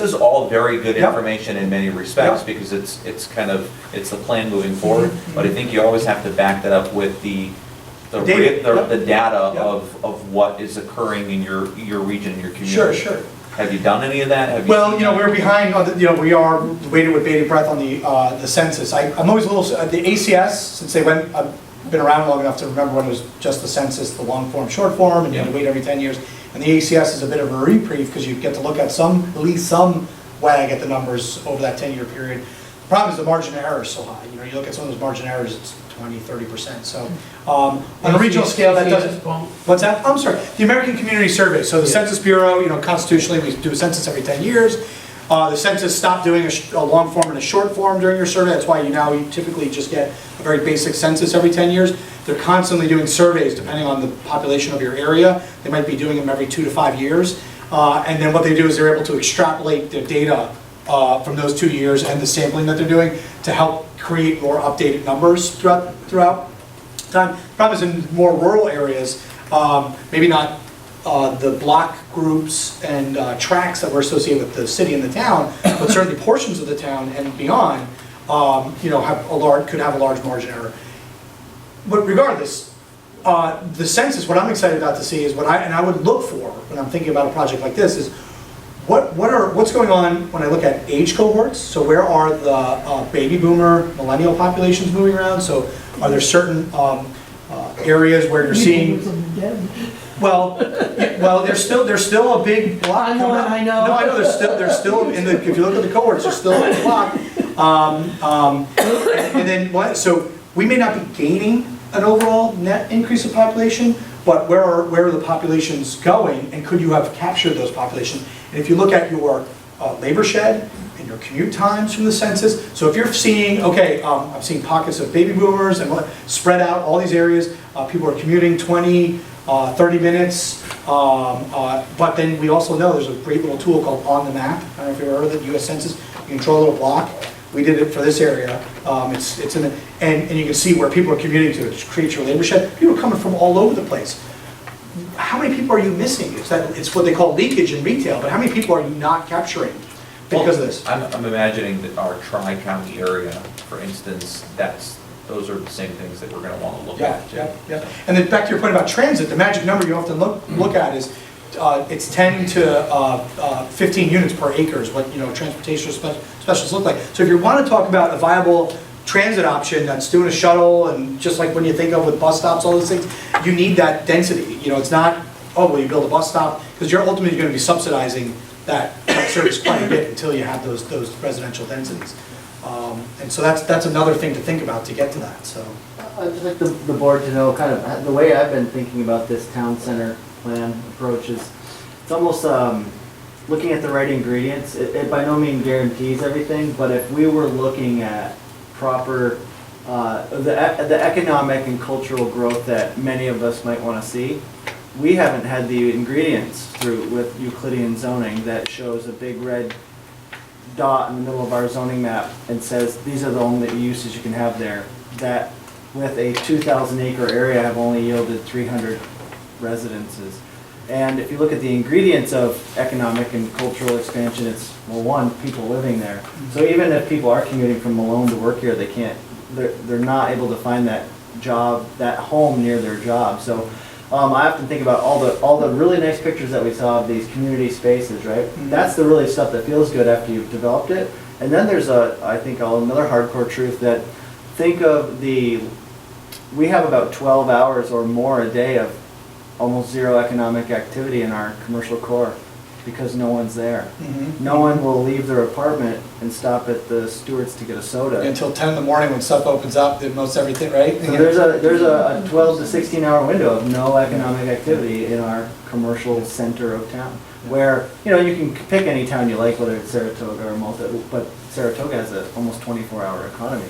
S1: is all very good information in many respects because it's the plan moving forward. But I think you always have to back that up with the data of what is occurring in your region, in your community.
S3: Sure.
S1: Have you done any of that?
S3: We're behind on we are waiting with bated breath on the census. I'm always a little, the ACS, since I've been around long enough to remember when it was just the census, the long form, short form, and you had to wait every 10 years. And the ACS is a bit of a reprieve because you get to look at at least some wag at the numbers over that 10-year period. The problem is the margin of error is so high. You look at some of those margin errors, it's 20–30%. So on a regional scale, that doesn't. What's that? I'm sorry. The American Community Survey. So the Census Bureau, constitutionally, we do a census every 10 years. The census stopped doing a long form and a short form during your survey. That's why you typically just get a very basic census every 10 years. They're constantly doing surveys depending on the population of your area. They might be doing them every 2 to 5 years. And then what they do is they're able to extrapolate the data from those 2 years and the sampling that they're doing to help create more updated numbers throughout time. The problem is in more rural areas, maybe not the block groups and tracts that were associated with the city and the town, but certainly portions of the town and beyond, could have a large margin error. But regardless, the census, what I'm excited about to see is I would look for when I'm thinking about a project like this is what's going on when I look at age cohorts. So where are the baby boomer, millennial populations moving around? So are there certain areas where you're seeing? Well, there's still a big block.
S2: I know.
S3: No, I know. There's still if you look at the cohorts, there's still a big block. And then so we may not be gaining an overall net increase of population, but where are the populations going, and could you have captured those populations? And if you look at your labor shed and your commute times from the census, so if you're seeing, I'm seeing pockets of baby boomers and spread out all these areas, people are commuting 20, 30 minutes, but then we also know there's a great little tool called On the Map. I don't know if you've ever heard of the US Census. You can draw a little block. We did it for this area. It's in and you can see where people are commuting to. It creates your labor shed. People are coming from all over the place. How many people are you missing? It's what they call leakage in retail, but how many people are you not capturing because of this?
S1: I'm imagining that our Tri-County area, for instance, those are the same things that we're going to want to look at too.
S3: Yeah. And then back to your point about transit, the magic number you often look at is it's 10 to 15 units per acre is what, transportation specialists look like. So if you want to talk about a viable transit option that's doing a shuttle, and just like when you think of with bus stops, all those things, you need that density. It's not, oh, well, you build a bus stop, because you're ultimately going to be subsidizing that service quite a bit until you have those residential densities. And so that's another thing to think about to get to that, so.
S2: I'd just like the board to know kind of the way I've been thinking about this town center plan approach is, it's almost looking at the right ingredients. It by no means guarantees everything, but if we were looking at proper, the economic and cultural growth that many of us might want to see, we haven't had the ingredients through with Euclidean zoning that shows a big red dot in the middle of our zoning map and says these are the only uses you can have there, that with a 2,000 acre area have only yielded 300 residences. And if you look at the ingredients of economic and cultural expansion, it's, well, one, people living there. So even if people are commuting from Malone to work here, they're not able to find that job, that home near their job. So I often think about all the really nice pictures that we saw of these community spaces, right?
S3: Mm-hmm.
S2: That's the really stuff that feels good after you've developed it. And then there's I think another hardcore truth that, think of we have about 12 hours or more a day of almost zero economic activity in our commercial core because no one's there.
S3: Mm-hmm.
S2: No one will leave their apartment and stop at the Stewart's to get a soda.
S3: Until 10 in the morning when stuff opens up, then most everything, right?
S2: So there's a 12 to 16 hour window of no economic activity in our commercial center of town, where, you can pick any town you like, whether it's Saratoga or Malta, but Saratoga has an almost 24-hour economy.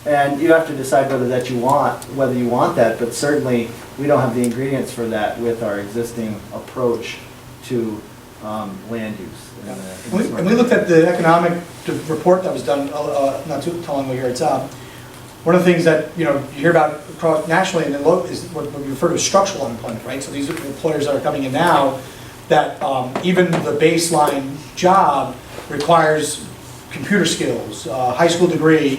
S2: And you have to decide whether you want that, but certainly we don't have the ingredients for that with our existing approach to land use.
S3: And we looked at the economic report that was done not too long ago here. It's one of the things that you hear about across nationally and is what we refer to as structural unemployment, right? So these are employers that are coming in now that even the baseline job requires computer skills, high school degree.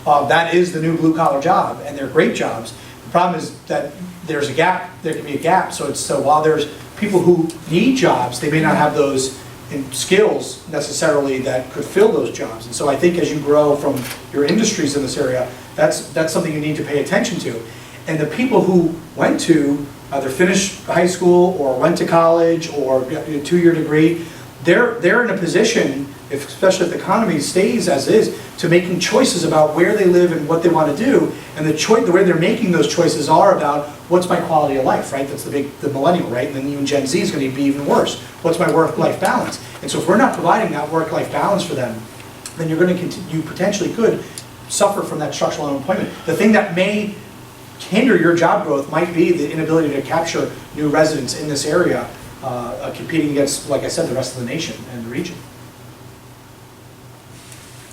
S3: That is the new blue collar job, and they're great jobs. The problem is that there's a gap. There can be a gap. So while there's people who need jobs, they may not have those skills necessarily that could fill those jobs. And so I think as you grow from your industries in this area, that's something you need to pay attention to. And the people who went to either finished high school or went to college or got a 2-year degree, they're in a position, especially if the economy stays as is, to making choices about where they live and what they want to do. And the way they're making those choices are about what's my quality of life, right? That's the millennial, right? And then even Gen Z is going to be even worse. What's my work-life balance? And so if we're not providing that work-life balance for them, then you're going to you potentially could suffer from that structural unemployment. The thing that may hinder your job growth might be the inability to capture new residents in this area, competing against, like I said, the rest of the nation and the region.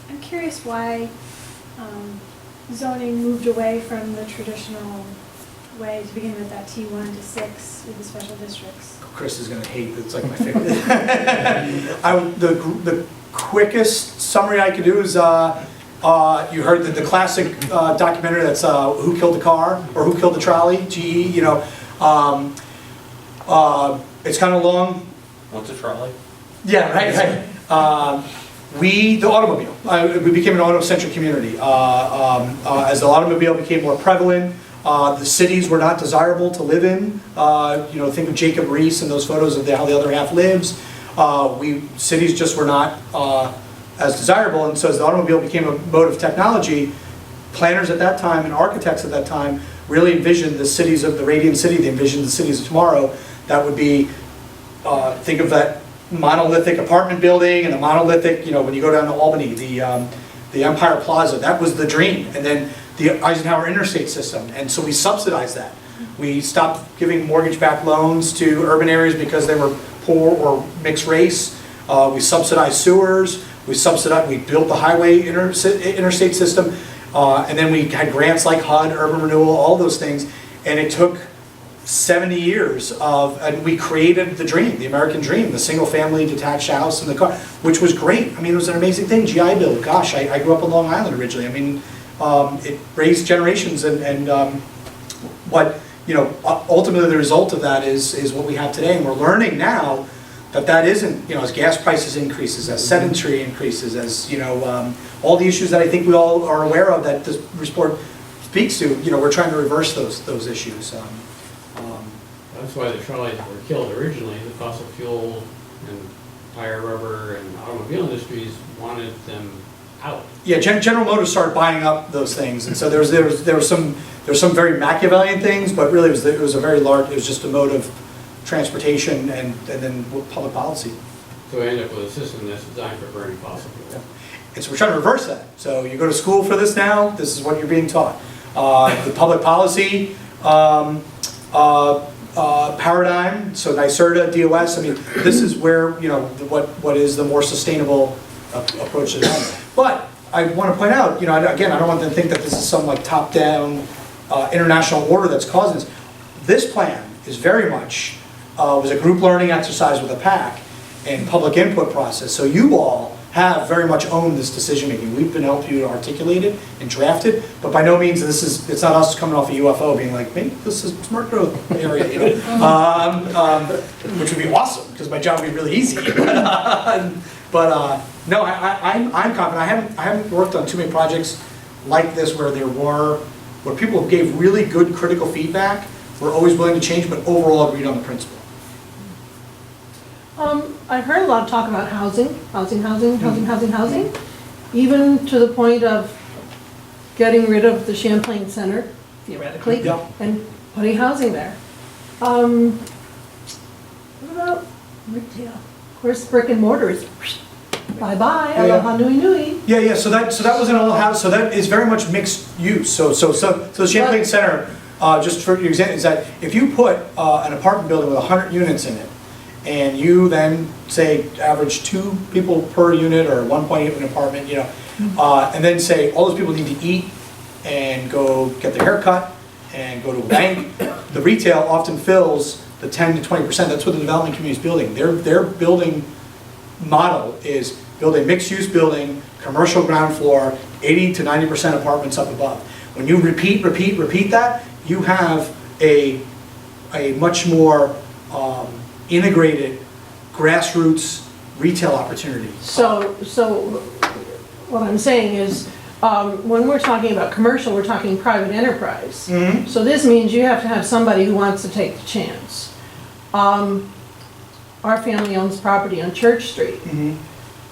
S6: I'm curious why zoning moved away from the traditional way to begin with, that T1 to 6 with the special districts.
S3: Chris is going to hate, it's like my favorite. The quickest summary I could do is, you heard the classic documentary that's Who Killed the Car, or Who Killed the Trolley, GE, it's kind of long.
S1: What's a trolley?
S3: Yeah, right. The automobile, we became an auto-centric community. As the automobile became more prevalent, the cities were not desirable to live in. Think of Jacob Riis and those photos of how the other half lives. Cities just were not as desirable, and so as the automobile became a mode of technology, planners at that time and architects at that time really envisioned the cities of the Radiant City. They envisioned the cities of tomorrow that would be, think of that monolithic apartment building and the monolithic, when you go down to Albany, the Empire Plaza, that was the dream. And then the Eisenhower interstate system, and so we subsidized that. We stopped giving mortgage-backed loans to urban areas because they were poor or mixed race. We subsidized sewers. We built the highway interstate system, and then we had grants like HUD, urban renewal, all those things, and it took 70 years and we created the dream, the American dream, the single-family detached house and the car, which was great. I mean, it was an amazing thing. GI Bill, gosh, I grew up on Long Island originally. I mean, it raised generations, and what ultimately the result of that is what we have today, and we're learning now that isn't, as gas prices increases, as sedentary increases, as, all the issues that I think we all are aware of that this report speaks to, we're trying to reverse those issues.
S5: That's why the trolleys were killed originally. The fossil fuel and tire rubber and automobile industries wanted them out.
S3: Yeah, General Motors started buying up those things, and so there was some very Machiavellian things, but really it was a very large, it was just a mode of transportation and then public policy.
S5: So we end up with a system that's designed for burning fossil fuel.
S3: And so we're trying to reverse that. So you go to school for this now, this is what you're being taught. The public policy paradigm, so NYSERDA, DOS, I mean, this is where, what is the more sustainable approach to that. But I want to point out, again, I don't want them to think that this is some like top-down international order that's causing this. This plan is very much, was a group learning exercise with a PAC and public input process. So you all have very much owned this decision making. We've been helping you to articulate it and draft it, but by no means it's not us coming off a UFO being like, maybe this is smart growth area, which would be awesome because my job would be really easy. But no, I'm confident. I haven't worked on too many projects like this where people gave really good critical feedback. We're always willing to change, but overall agreed on the principle.
S7: I've heard a lot of talk about housing, even to the point of getting rid of the Champlain Center, theoretically,
S3: Yeah.
S7: and putting housing there. What about retail? Of course, brick and mortar is bye-bye,
S3: Yeah.
S7: aloha nui nui.
S3: Yeah. So that was an old house. So that is very much mixed use. So the Champlain Center, just for your example, is that if you put an apartment building with 100 units in it, and you then say average 2 people per unit or 1.8 in an apartment, and then say all those people need to eat and go get their hair cut and go to a bank, the retail often fills the 10 to 20%. That's what the development community is building. Their building model is build a mixed-use building, commercial ground floor, 80 to 90% apartments up above. When you repeat that, you have a much more integrated grassroots retail opportunity.
S7: So what I'm saying is, when we're talking about commercial, we're talking private enterprise.
S3: Mhm.
S7: So this means you have to have somebody who wants to take the chance. Our family owns property on Church Street,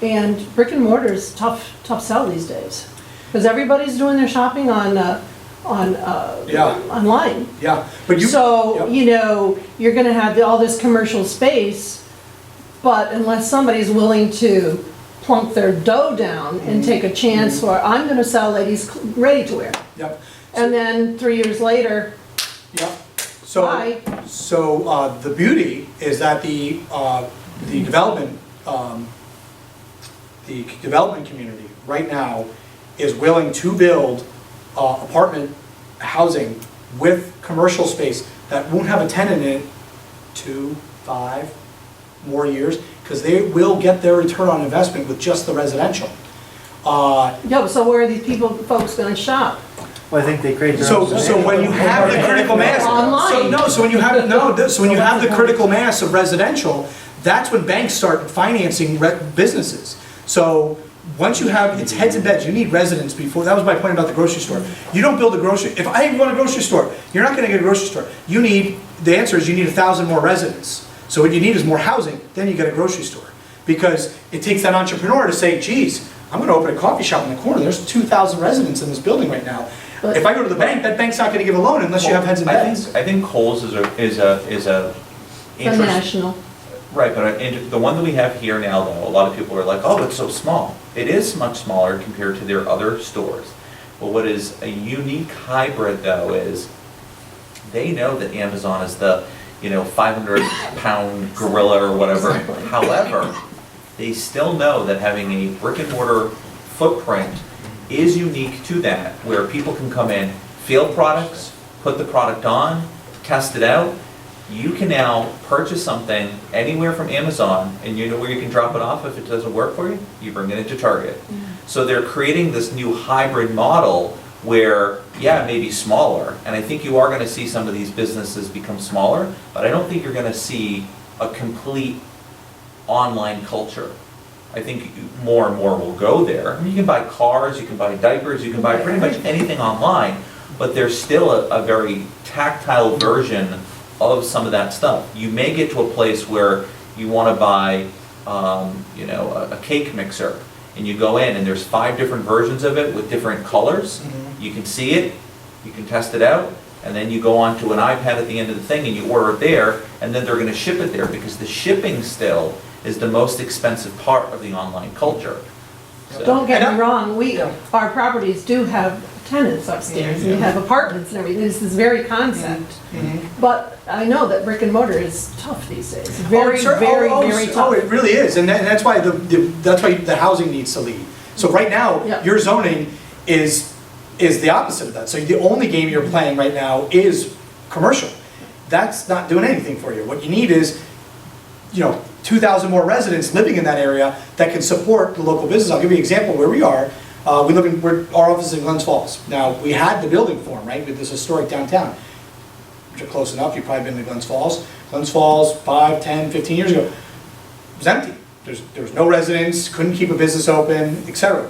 S7: and brick and mortar is tough sell these days, because everybody's doing their shopping online.
S3: Yeah, but you.
S7: So,
S3: Yep.
S7: you're gonna have all this commercial space, but unless somebody's willing to plunk their dough down and take a chance for, I'm gonna sell ladies ready-to-wear.
S3: Yep.
S7: And then 3 years later,
S3: Yep.
S7: Bye.
S3: So the beauty is that the development community right now is willing to build apartment housing with commercial space that won't have a tenant in it 2, 5 more years, because they will get their return on investment with just the residential.
S7: so where are these folks gonna shop?
S2: Well, I think they create their
S3: So
S2: own.
S3: when you have the critical mass.
S7: Online.
S3: So when you have the critical mass of residential, that's when banks start financing businesses. So once you have, it's heads and beds, you need residents before, that was my point about the grocery store. You don't build a grocery, if I run a grocery store, you're not gonna get a grocery store. The answer is you need 1,000 more residents. So what you need is more housing, then you get a grocery store. Because it takes that entrepreneur to say, geez, I'm gonna open a coffee shop in the corner, there's 2,000 residents in this building right now. If I go to the bank, that bank's not gonna give a loan unless you have heads and beds.
S1: I think Kohl's is a
S7: The
S1: interest.
S7: national.
S1: Right, but the one that we have here now, though, a lot of people are like, oh, it's so small. It is much smaller compared to their other stores. But what is a unique hybrid, though, is they know that Amazon is the 500-pound gorilla or whatever.
S7: Exactly.
S1: However, they still know that having a brick and mortar footprint is unique to that, where people can come in, feel products, put the product on, test it out. You can now purchase something anywhere from Amazon, and you know where you can drop it off if it doesn't work for you? You bring it into Target. So they're creating this new hybrid model where, yeah, it may be smaller, and I think you are gonna see some of these businesses become smaller, but I don't think you're gonna see a complete online culture. I think more and more will go there. I mean, you can buy cars, you can buy diapers, you can buy pretty much anything online, but there's still a very tactile version of some of that stuff. You may get to a place where you wanna buy, you know, a cake mixer, and you go in and there's 5 different versions of it with different colors. You can see it, you can test it out, and then you go onto an iPad at the end of the thing and you order it there, and then they're gonna ship it there, because the shipping still is the most expensive part of the online culture. So-
S7: Don't get
S3: And
S7: me wrong,
S3: Yeah.
S7: our properties do have tenants upstairs, and we have apartments and everything, this is very concept. But I know that brick and mortar is tough these days, very, very, very
S3: Oh, it
S7: tough.
S3: really is, and that's why that's why the housing needs to lead. So right now,
S7: Yeah.
S3: your zoning is the opposite of that. So the only game you're playing right now is commercial. That's not doing anything for you. What you need is, 2,000 more residents living in that area that can support the local business. I'll give you an example where we are. Our office is in Glens Falls. Now, we had the building form, right, with this historic downtown. Which are close enough, you've probably been to Glens Falls. Glens Falls, 5, 10, 15 years ago, it was empty. There was no residents, couldn't keep a business open, etc.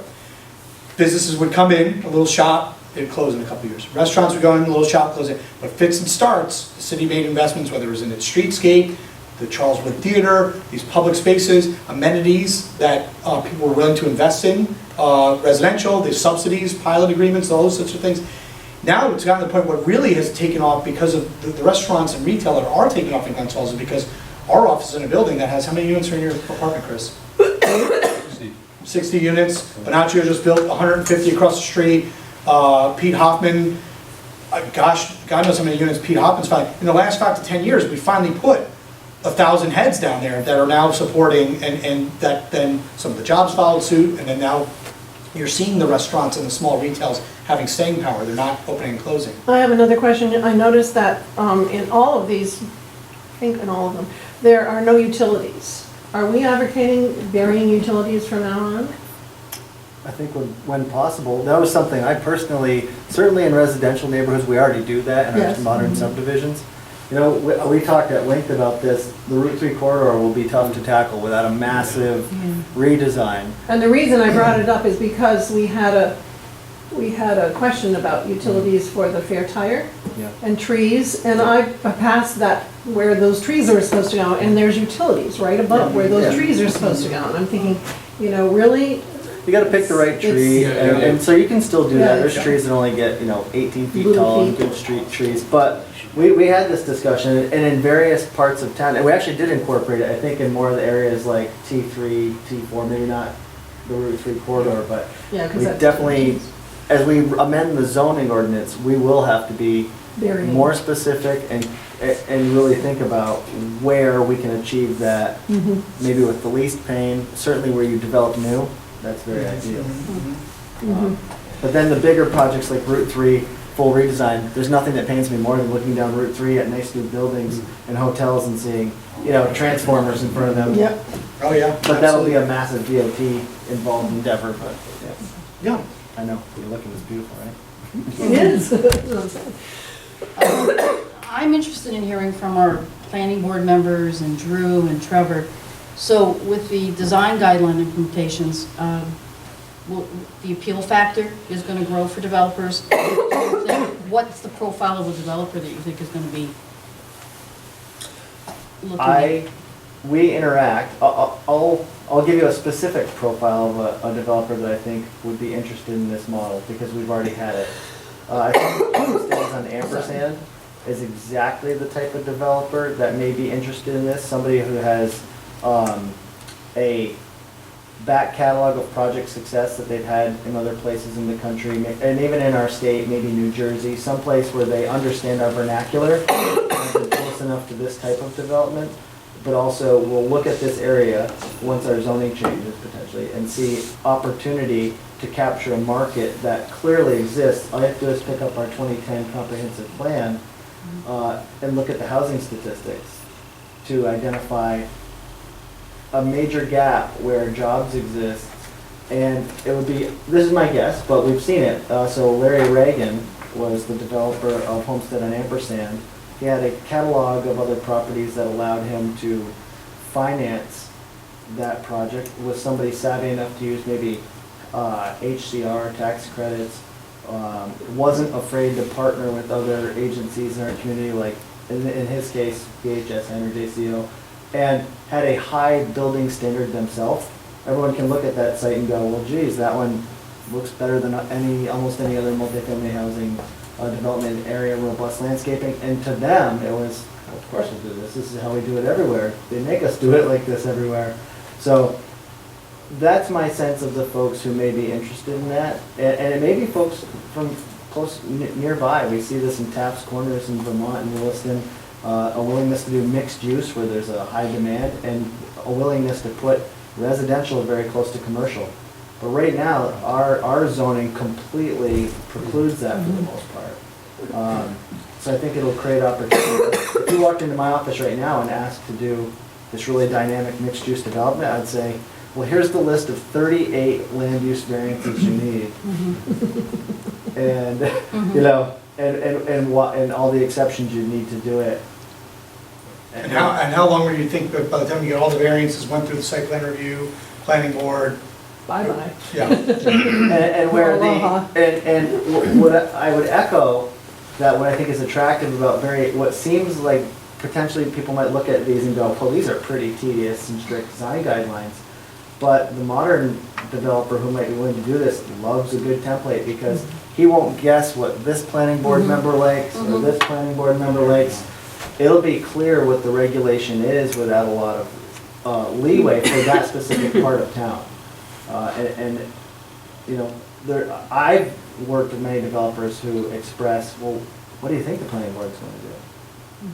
S3: Businesses would come in, a little shop, they'd close in a couple of years. Restaurants would go in, a little shop, close it. But fits and starts, the city made investments, whether it was in its streetscape, the Charles Wood Theater, these public spaces, amenities that people were willing to invest in, residential, the subsidies, pilot agreements, all those sorts of things. Now it's gotten to the point where it really has taken off because of the restaurants and retail that are taking off in Glens Falls, is because our office is in a building that has, how many units are in your apartment, Chris? 60 units. Bonaccio just built 150 across the street. Pete Hoffman, gosh, God knows how many units Pete Hoffman's found. In the last 5 to 10 years, we finally put 1,000 heads down there that are now supporting, and that then some of the jobs followed suit, and then now you're seeing the restaurants and the small retails having staying power. They're not opening and closing.
S7: I have another question. I noticed that in all of these, I think in all of them, there are no utilities. Are we advocating burying utilities from now on?
S2: I think when possible, that was something I personally, certainly in residential neighborhoods, we already do that in our
S7: Yes.
S2: modern subdivisions. We talked at length about this. The Route 3 corridor will be tough to tackle without a massive redesign.
S7: And the reason I brought it up is because we had a question about utilities for the Fair Tire
S2: Yeah.
S7: and trees, and I passed that where those trees are supposed to go, and there's utilities right above where those
S2: Yeah.
S7: trees are supposed to go. And I'm thinking, really?
S2: You gotta pick the right tree,
S5: It's-
S2: and so you can still do
S7: Yeah,
S2: that. There's
S7: yeah.
S2: trees that only get, 18 feet
S7: Little
S2: tall, and
S7: feet.
S2: good street trees. But we had this discussion, and in various parts of town, and we actually did incorporate it, I think, in more of the areas like T3, T4, maybe not the Route 3 corridor, but
S7: Yeah, because
S2: we
S7: that's.
S2: definitely, as we amend the zoning ordinance, we will have to be
S7: Very.
S2: more specific and really think about where we can achieve that,
S7: Mhm.
S2: maybe with the least pain, certainly where you develop new, that's very ideal.
S7: Mhm.
S2: But then the bigger projects like Route 3, full redesign, there's nothing that pains me more than looking down Route 3 at nice new buildings and hotels and seeing, transformers in front of them.
S7: Yep.
S3: Oh, yeah.
S2: But that'll be a massive DOT involved endeavor, but
S3: Yeah.
S2: I know, you're looking, it's beautiful, right?
S7: It is.
S8: I'm interested in hearing from our planning board members and Drew and Trevor. So with the design guideline implementations, the appeal factor is going to grow for developers. What's the profile of a developer that you think is going to be looking at?
S2: We interact, I'll give you a specific profile of a developer that I think would be interested in this model, because we've already had it. I think Stands on Ampersand is exactly the type of developer that may be interested in this, somebody who has a back catalog of project success that they've had in other places in the country, and even in our state, maybe New Jersey, someplace where they understand our vernacular, and been close enough to this type of development, but also we'll look at this area once our zoning changes potentially and see opportunity to capture a market that clearly exists. All you have to do is pick up our 2010 comprehensive plan and look at the housing statistics to identify a major gap where jobs exist And it would be, this is my guess, but we've seen it. So Larry Reagan was the developer of Homestead on Ampersand. He had a catalog of other properties that allowed him to finance that project with somebody savvy enough to use maybe HCR tax credits. Wasn't afraid to partner with other agencies in our community, like in his case, BHS and or JCO, and had a high building standard themselves. Everyone can look at that site and go, well, geez, that one looks better than almost any other multifamily housing development area, robust landscaping. And to them, it was, well, of course we'll do this. This is how we do it everywhere. They make us do it like this everywhere. So that's my sense of the folks who may be interested in that. And it may be folks from close, nearby. We see this in Taft's Corners in Vermont and Williston. A willingness to do mixed use where there's a high demand, and a willingness to put residential very close to commercial. But right now, our zoning completely precludes that for the most part. So I think it'll create opportunity. If you walked into my office right now and asked to do this really dynamic mixed-use development, I'd say, well, here's the list of 38 land use variances you need. And, you know, and all the exceptions you need to do it.
S3: And how long would you think that by the time you get all the variances, went through the site plan review, planning board?
S7: Bye-bye.
S3: Yeah.
S2: And where
S7: Aloha.
S2: and what I would echo, that what I think is attractive about what seems like potentially people might look at these and go, well, these are pretty tedious and strict design guidelines. But the modern developer who might be willing to do this loves a good template, because he won't guess what this planning board member likes or this planning board member likes. It'll be clear what the regulation is without a lot of leeway for that specific part of town. And you know, I've worked with many developers who express, well, what do you think the planning board's going to do?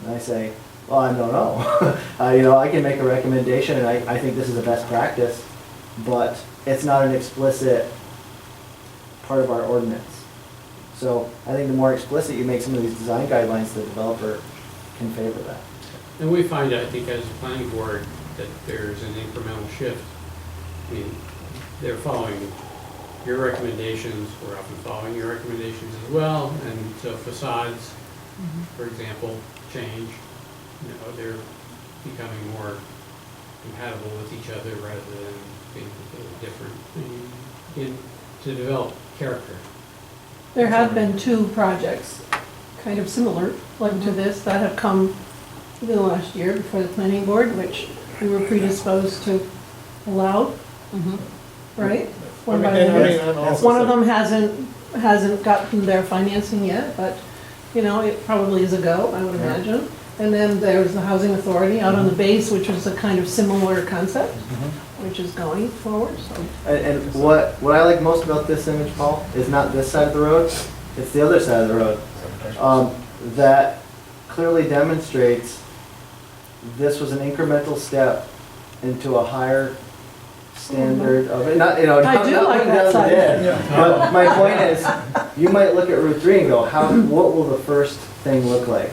S2: And I say, well, I don't know. You know, I can make a recommendation, and I think this is a best practice, but it's not an explicit part of our ordinance. So I think the more explicit you make some of these design guidelines, the developer can favor that.
S5: And we find, I think, as a planning board, that there's an incremental shift. I mean, they're following your recommendations, we're often following your recommendations as well, and so facades, for example, change. You know, they're becoming more compatible with each other rather than being completely different to develop character.
S7: There have been 2 projects, kind of similar, like to this, that have come within the last year before the planning board, which we were predisposed to allow, right? One of them hasn't gotten their financing yet, but, you know, it probably is a go, I would imagine. And then there's the Housing Authority out on the base, which is a kind of similar concept, which is going forward, so.
S2: And what I like most about this image, Paul, is not this side of the road, it's the other side of the road. That clearly demonstrates this was an incremental step into a higher standard of it. Not, you know,
S7: I do like that side.
S2: But my point is, you might look at Route 3 and go, what will the first thing look like?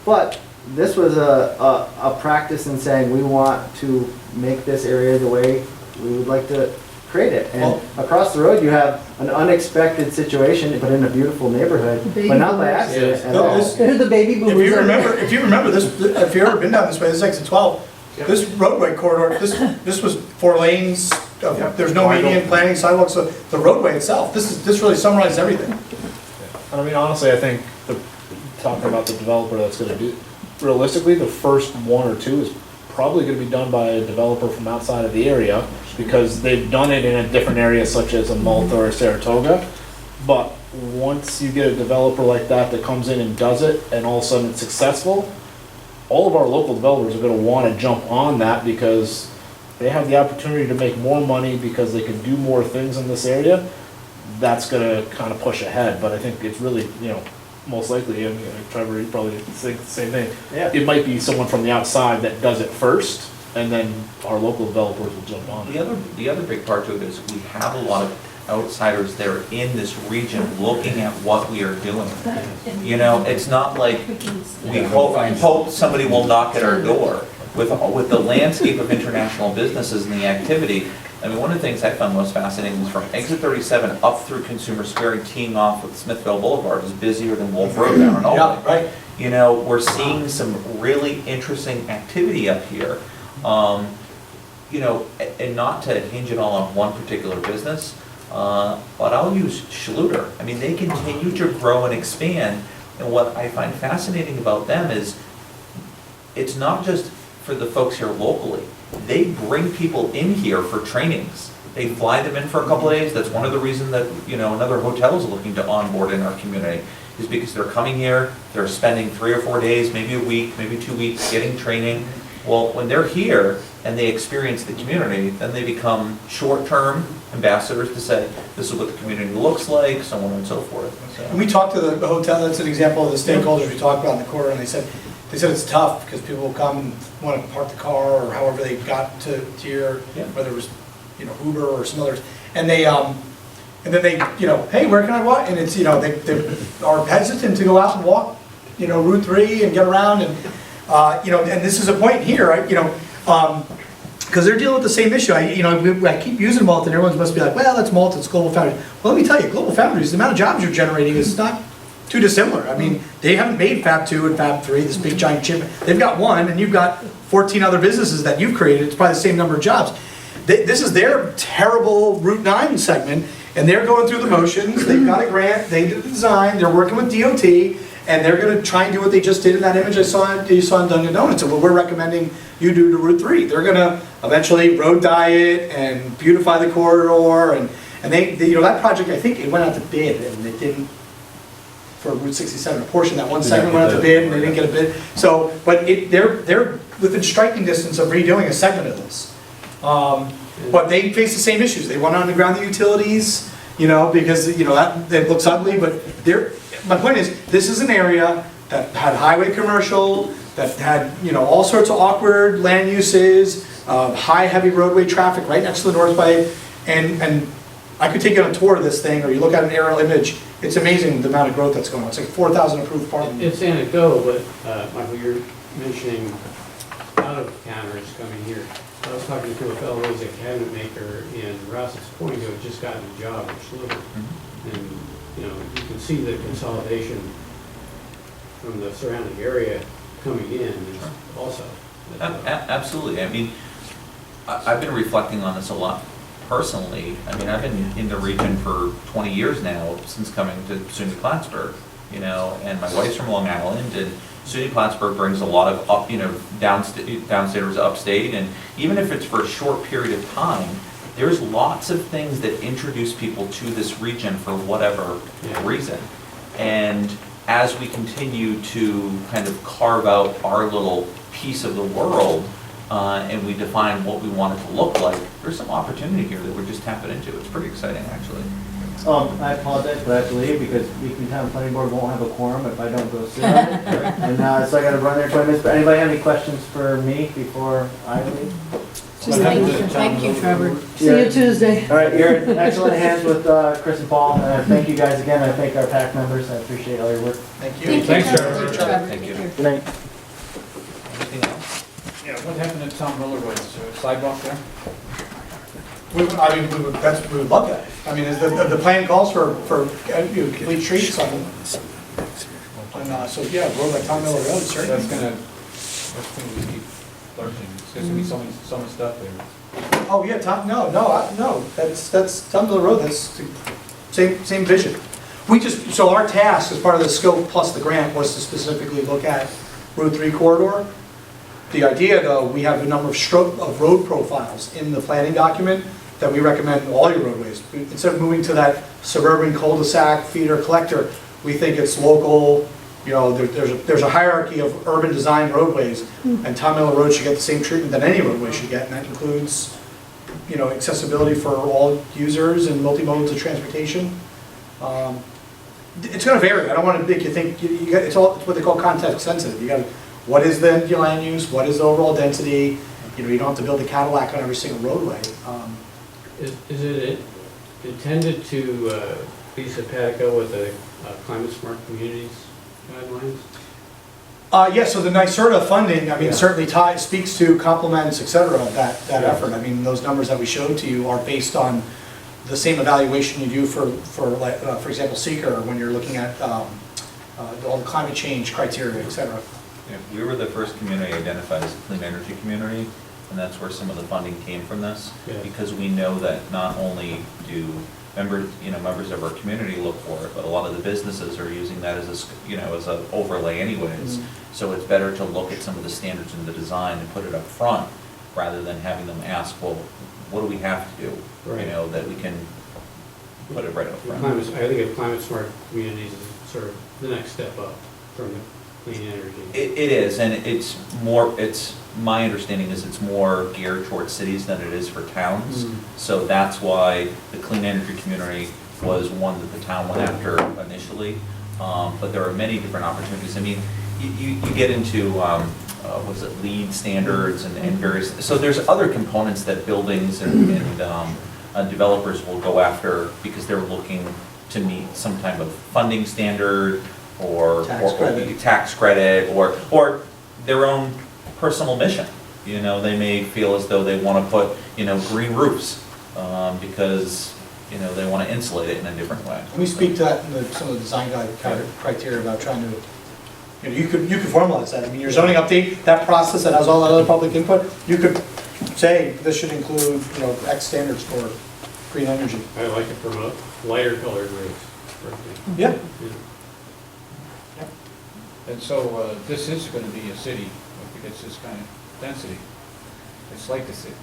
S2: But this was a practice in saying we want to make this area the way we would like to create it. And across the road, you have an unexpected situation, but in a beautiful neighborhood, but not by accident at all.
S7: The baby boomers.
S3: If you remember this, if you've ever been down this way, this is exit 12. This roadway corridor, this was 4 lanes. There's no median planning sidewalks. So the roadway itself, this really summarizes everything.
S9: I mean, honestly, I think talking about the developer that's going to do, realistically, the first 1 or 2 is probably going to be done by a developer from outside of the area, because they've done it in a different area such as a Malta or a Saratoga. But once you get a developer like that comes in and does it, and all of a sudden it's successful, all of our local developers are going to want to jump on that, because they have the opportunity to make more money because they can do more things in this area. That's going to kind of push ahead. But I think it's really, you know, most likely, I mean, Trevor, you probably think the same thing.
S2: Yeah.
S9: It might be someone from the outside that does it first, and then our local developers will jump on it.
S1: The other big part to it is we have a lot of outsiders that are in this region looking at what we are doing. You know, it's not like we hope somebody will knock at our door. With the landscape of international businesses and the activity, I mean, one of the things I found most fascinating is from exit 37 up through Consumer Square and teeing off with Smithville Boulevard is busier than Wolf Road down in
S3: Yeah,
S1: Albany.
S3: right.
S1: You know, we're seeing some really interesting activity up here. You know, and not to hinge it all on one particular business, but I'll use Schluter. I mean, they continue to grow and expand, and what I find fascinating about them is it's not just for the folks here locally. They bring people in here for trainings. They fly them in for a couple of days. That's one of the reasons that, you know, another hotel is looking to onboard in our community, is because they're coming here, they're spending 3 or 4 days, maybe a week, maybe 2 weeks, getting training. Well, when they're here and they experience the community, then they become short-term ambassadors to say, this is what the community looks like, so on and so forth. So-
S3: And we talked to the hotel, that's an example of the stakeholders we talked about in the quarter, and they said it's tough, because people will come and want to park the car, or however they got to here,
S1: Yeah.
S3: whether it was, you know, Uber or some others, and they, and then they, you know, hey, where can I walk? And it's, you know, they are hesitant to go out and walk, you know, Route 3 and get around, and, you know, and this is a point here, right, you know, because they're dealing with the same issue. I keep using Malta, and everyone's supposed to be like, well, it's Malta, it's Global Foundries. Well, let me tell you, Global Foundries, the amount of jobs you're generating is not too dissimilar. I mean, they haven't made Fab 2 and Fab 3, this big giant chip. They've got one, and you've got 14 other businesses that you've created. It's probably the same number of jobs. This is their terrible Route 9 segment, and they're going through the motions. They've got a grant, they did the design, they're working with DOT, and they're going to try and do what they just did in that image you saw in Dunkin' Donuts, and what we're recommending you do to Route 3. They're going to eventually road dye it and beautify the corridor, and they you know, that project, I think it went out to bid, and it didn't, for Route 67, a portion, that one segment went out to bid, and they didn't get a bid. So, but they're within striking distance of redoing a segment of this. But they face the same issues. They want to underground the utilities, you know, because, you know, that looks ugly, but my point is, this is an area that had highway commercial, that had, you know, all sorts of awkward land uses, high, heavy roadway traffic right next to the North Bay, and I could take you on a tour of this thing, or you look at an aerial image, it's amazing the amount of growth that's going on. It's like 4,000 approved parking.
S5: It's anecdotal, but Michael, you're mentioning out-of-towners coming here. I was talking to a fellow who's a cabinet maker in Rouse's Point who had just gotten a job at Schluter. And, you know, you can see the consolidation from the surrounding area coming in is also.
S1: Absolutely. I mean, I've been reflecting on this a lot personally. I mean, I've been in the region for 20 years now, since coming to SUNY Plattsburgh, you know, and my wife's from Long Island, and SUNY Plattsburgh brings a lot of downstairs upstate, and even if it's for a short period of time, there's lots of things that introduce people to this region for whatever reason. And as we continue to kind of carve out our little piece of the world, and we define what we want it to look like, there's some opportunity here that we're just tapping into. It's pretty exciting, actually.
S2: I apologize, but I have to leave because Beacon Town Planning Board won't have a quorum if I don't go sit on it. And so I gotta run there 20 minutes, but anybody have any questions for me before I leave?
S8: Thank you, Trevor.
S7: See you Tuesday.
S2: All right, you're in excellent hands with Chris and Paul, and I thank you guys again. I thank our PAC members. I appreciate all your work.
S3: Thank you.
S8: Thank you,
S5: Thanks,
S8: Trevor.
S5: Trevor.
S1: Thank you.
S8: Take care.
S2: Good night.
S1: Anything else?
S10: Yeah, what happened at Tom Miller Road? Is there a sidewalk there?
S3: We would love that. I mean, the plan calls for you know, complete streets on, and so, yeah, road like Tom Miller Road, certainly.
S10: That's gonna just keep lurking. There's gonna be so much stuff there.
S3: Oh, yeah, Tom, no, that's Tom Miller Road, that's the same vision. So our task as part of the scope plus the grant was to specifically look at Route 3 corridor. The idea, though, we have a number of road profiles in the planning document that we recommend all your roadways. Instead of moving to that suburban cul-de-sac feeder collector, we think it's local, you know, there's a hierarchy of urban design roadways, and Tom Miller Road should get the same treatment that any roadway should get, and that includes, you know, accessibility for all users and multi-modes of transportation. It's gonna vary. I don't wanna make you think, it's what they call context sensitive. You gotta, what is the land use, what is the overall density, you know, you don't have to build a Cadillac on every single roadway.
S5: Is it intended to be simpatico with the climate smart communities guidelines?
S3: Yeah, so the NYSERDA funding, I mean,
S5: Yeah.
S3: certainly speaks to, complements, et cetera, that
S5: Yeah.
S3: effort. I mean, those numbers that we showed to you are based on the same evaluation you do for example, seeker, when you're looking at all the climate change criteria, et cetera.
S1: Yeah, we were the first community identified as a clean energy community, and that's where some of the funding came from this.
S5: Yeah.
S1: Because we know that not only do members of our community look for it, but a lot of the businesses are using that as as an overlay anyways. So it's better to look at some of the standards in the design and put it up front, rather than having them ask, well, what do we have to do?
S5: Right.
S1: That we can put it right up front.
S5: I think of climate smart communities as sort of the next step up from the clean energy.
S1: It is, and my understanding is it's more geared towards cities than it is for towns. So that's why the clean energy community was one that the town went after initially. But there are many different opportunities. I mean, you get into, LEED standards and various, so there's other components that buildings and developers will go after because they're looking to meet some type of funding standard or tax credit or their own personal mission. They may feel as though they want to put, green roofs because, they want to insulate it in a different way.
S3: Can we speak to that in some of the design guide criteria about trying to, you could formalize that. I mean, your zoning update, that process that has all that other public input, you could say this should include, X standards for green energy.
S5: I like to promote lighter colored roofs, for example.
S3: Yeah.
S10: And so this is going to be a city if it gets this kind of density. It's like a city.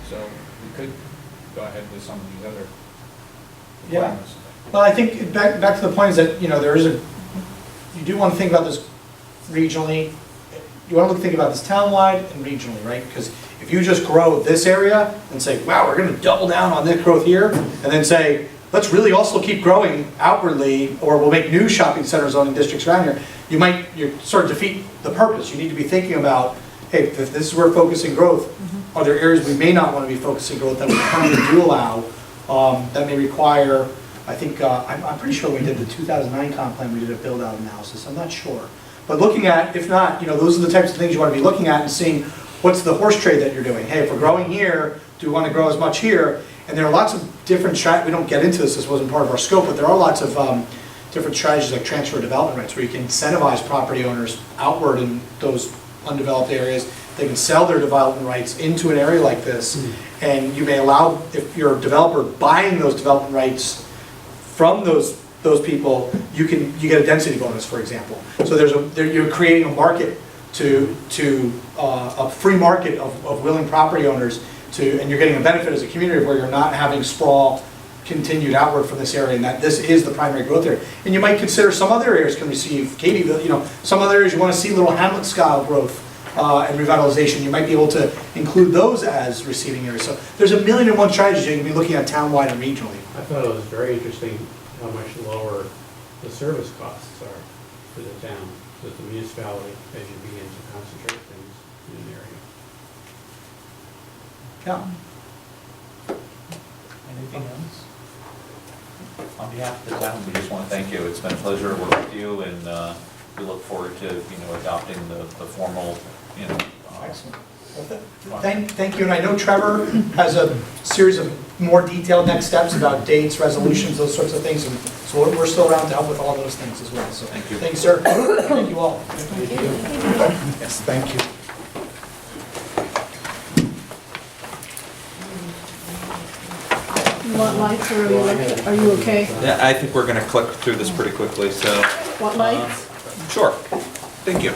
S10: So we could go ahead with some of these other
S3: Yeah.
S10: requirements.
S3: Well, I think back to the point is that, you do want to think about this regionally. You want to think about this townwide and regionally, right? Because if you just grow this area and say, wow, we're going to double down on this growth here, and then say, let's really also keep growing outwardly, or we'll make new shopping centers, zoning districts around here, you sort of defeat the purpose. You need to be thinking about, hey, if this is where we're focusing growth, are there areas we may not want to be focusing growth that we currently do allow, that may require, I think, I'm pretty sure when we did the 2009 comp plan, we did a build-out analysis, I'm not sure. But looking at, if not, those are the types of things you want to be looking at and seeing what's the horse trade that you're doing. Hey, if we're growing here, do we want to grow as much here? And there are lots of different we don't get into this wasn't part of our scope, but there are lots of different strategies like transfer of development rights, where you can incentivize property owners outward in those undeveloped areas. They can sell their development rights into an area like this, and you may allow, if you're a developer buying those development rights from those people, you get a density bonus, for example. So you're creating a market to a free market of willing property owners and you're getting a benefit as a community where you're not having sprawl continued outward from this area, and that this is the primary growth area. And you might consider some other areas can receive, Katie, some other areas you want to see little hamlet style growth and revitalization. You might be able to include those as receiving areas. So there's 1,000,001 strategies you can be looking at townwide and regionally.
S5: I thought it was very interesting how much lower the service costs are for the town, with the municipality, as you begin to concentrate things in an area.
S3: Yeah.
S1: Anything else? On behalf of the town, we just want to thank you. It's been a pleasure to work with you, and we look forward to, adopting the formal,
S3: Excellent. Well, thank you, and I know Trevor has a series of more detailed next steps about dates, resolutions, those sorts of things, and so we're still around to help with all those things as well, so.
S1: Thank you.
S3: Thanks, sir. Thank you all.
S8: Thank you.
S3: Yes, thank you.
S7: You want lights or are you okay?
S1: Yeah, I think we're going to click through this pretty quickly, so.
S7: Want lights?
S1: Sure. Thank you.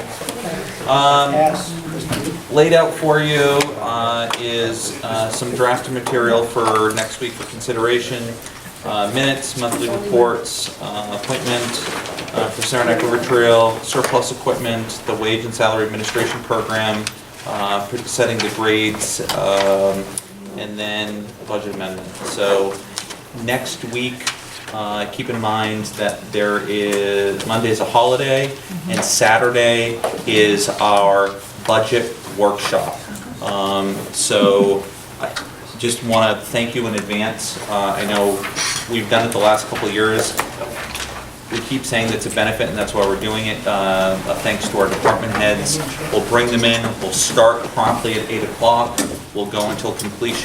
S3: Pass.
S1: Laid out for you is some draft material for next week for consideration. Minutes, monthly reports, appointment for Saranac River Trail, surplus equipment, the wage and salary administration program, setting the grades, and then budget amendment. So next week, keep in mind that Monday is a holiday, and Saturday is our budget workshop. So I just want to thank you in advance. I know we've done it the last couple of years. We keep saying that's a benefit, and that's why we're doing it. Thanks to our department heads. We'll bring them in, we'll start promptly at 8 o'clock, we'll go until completion.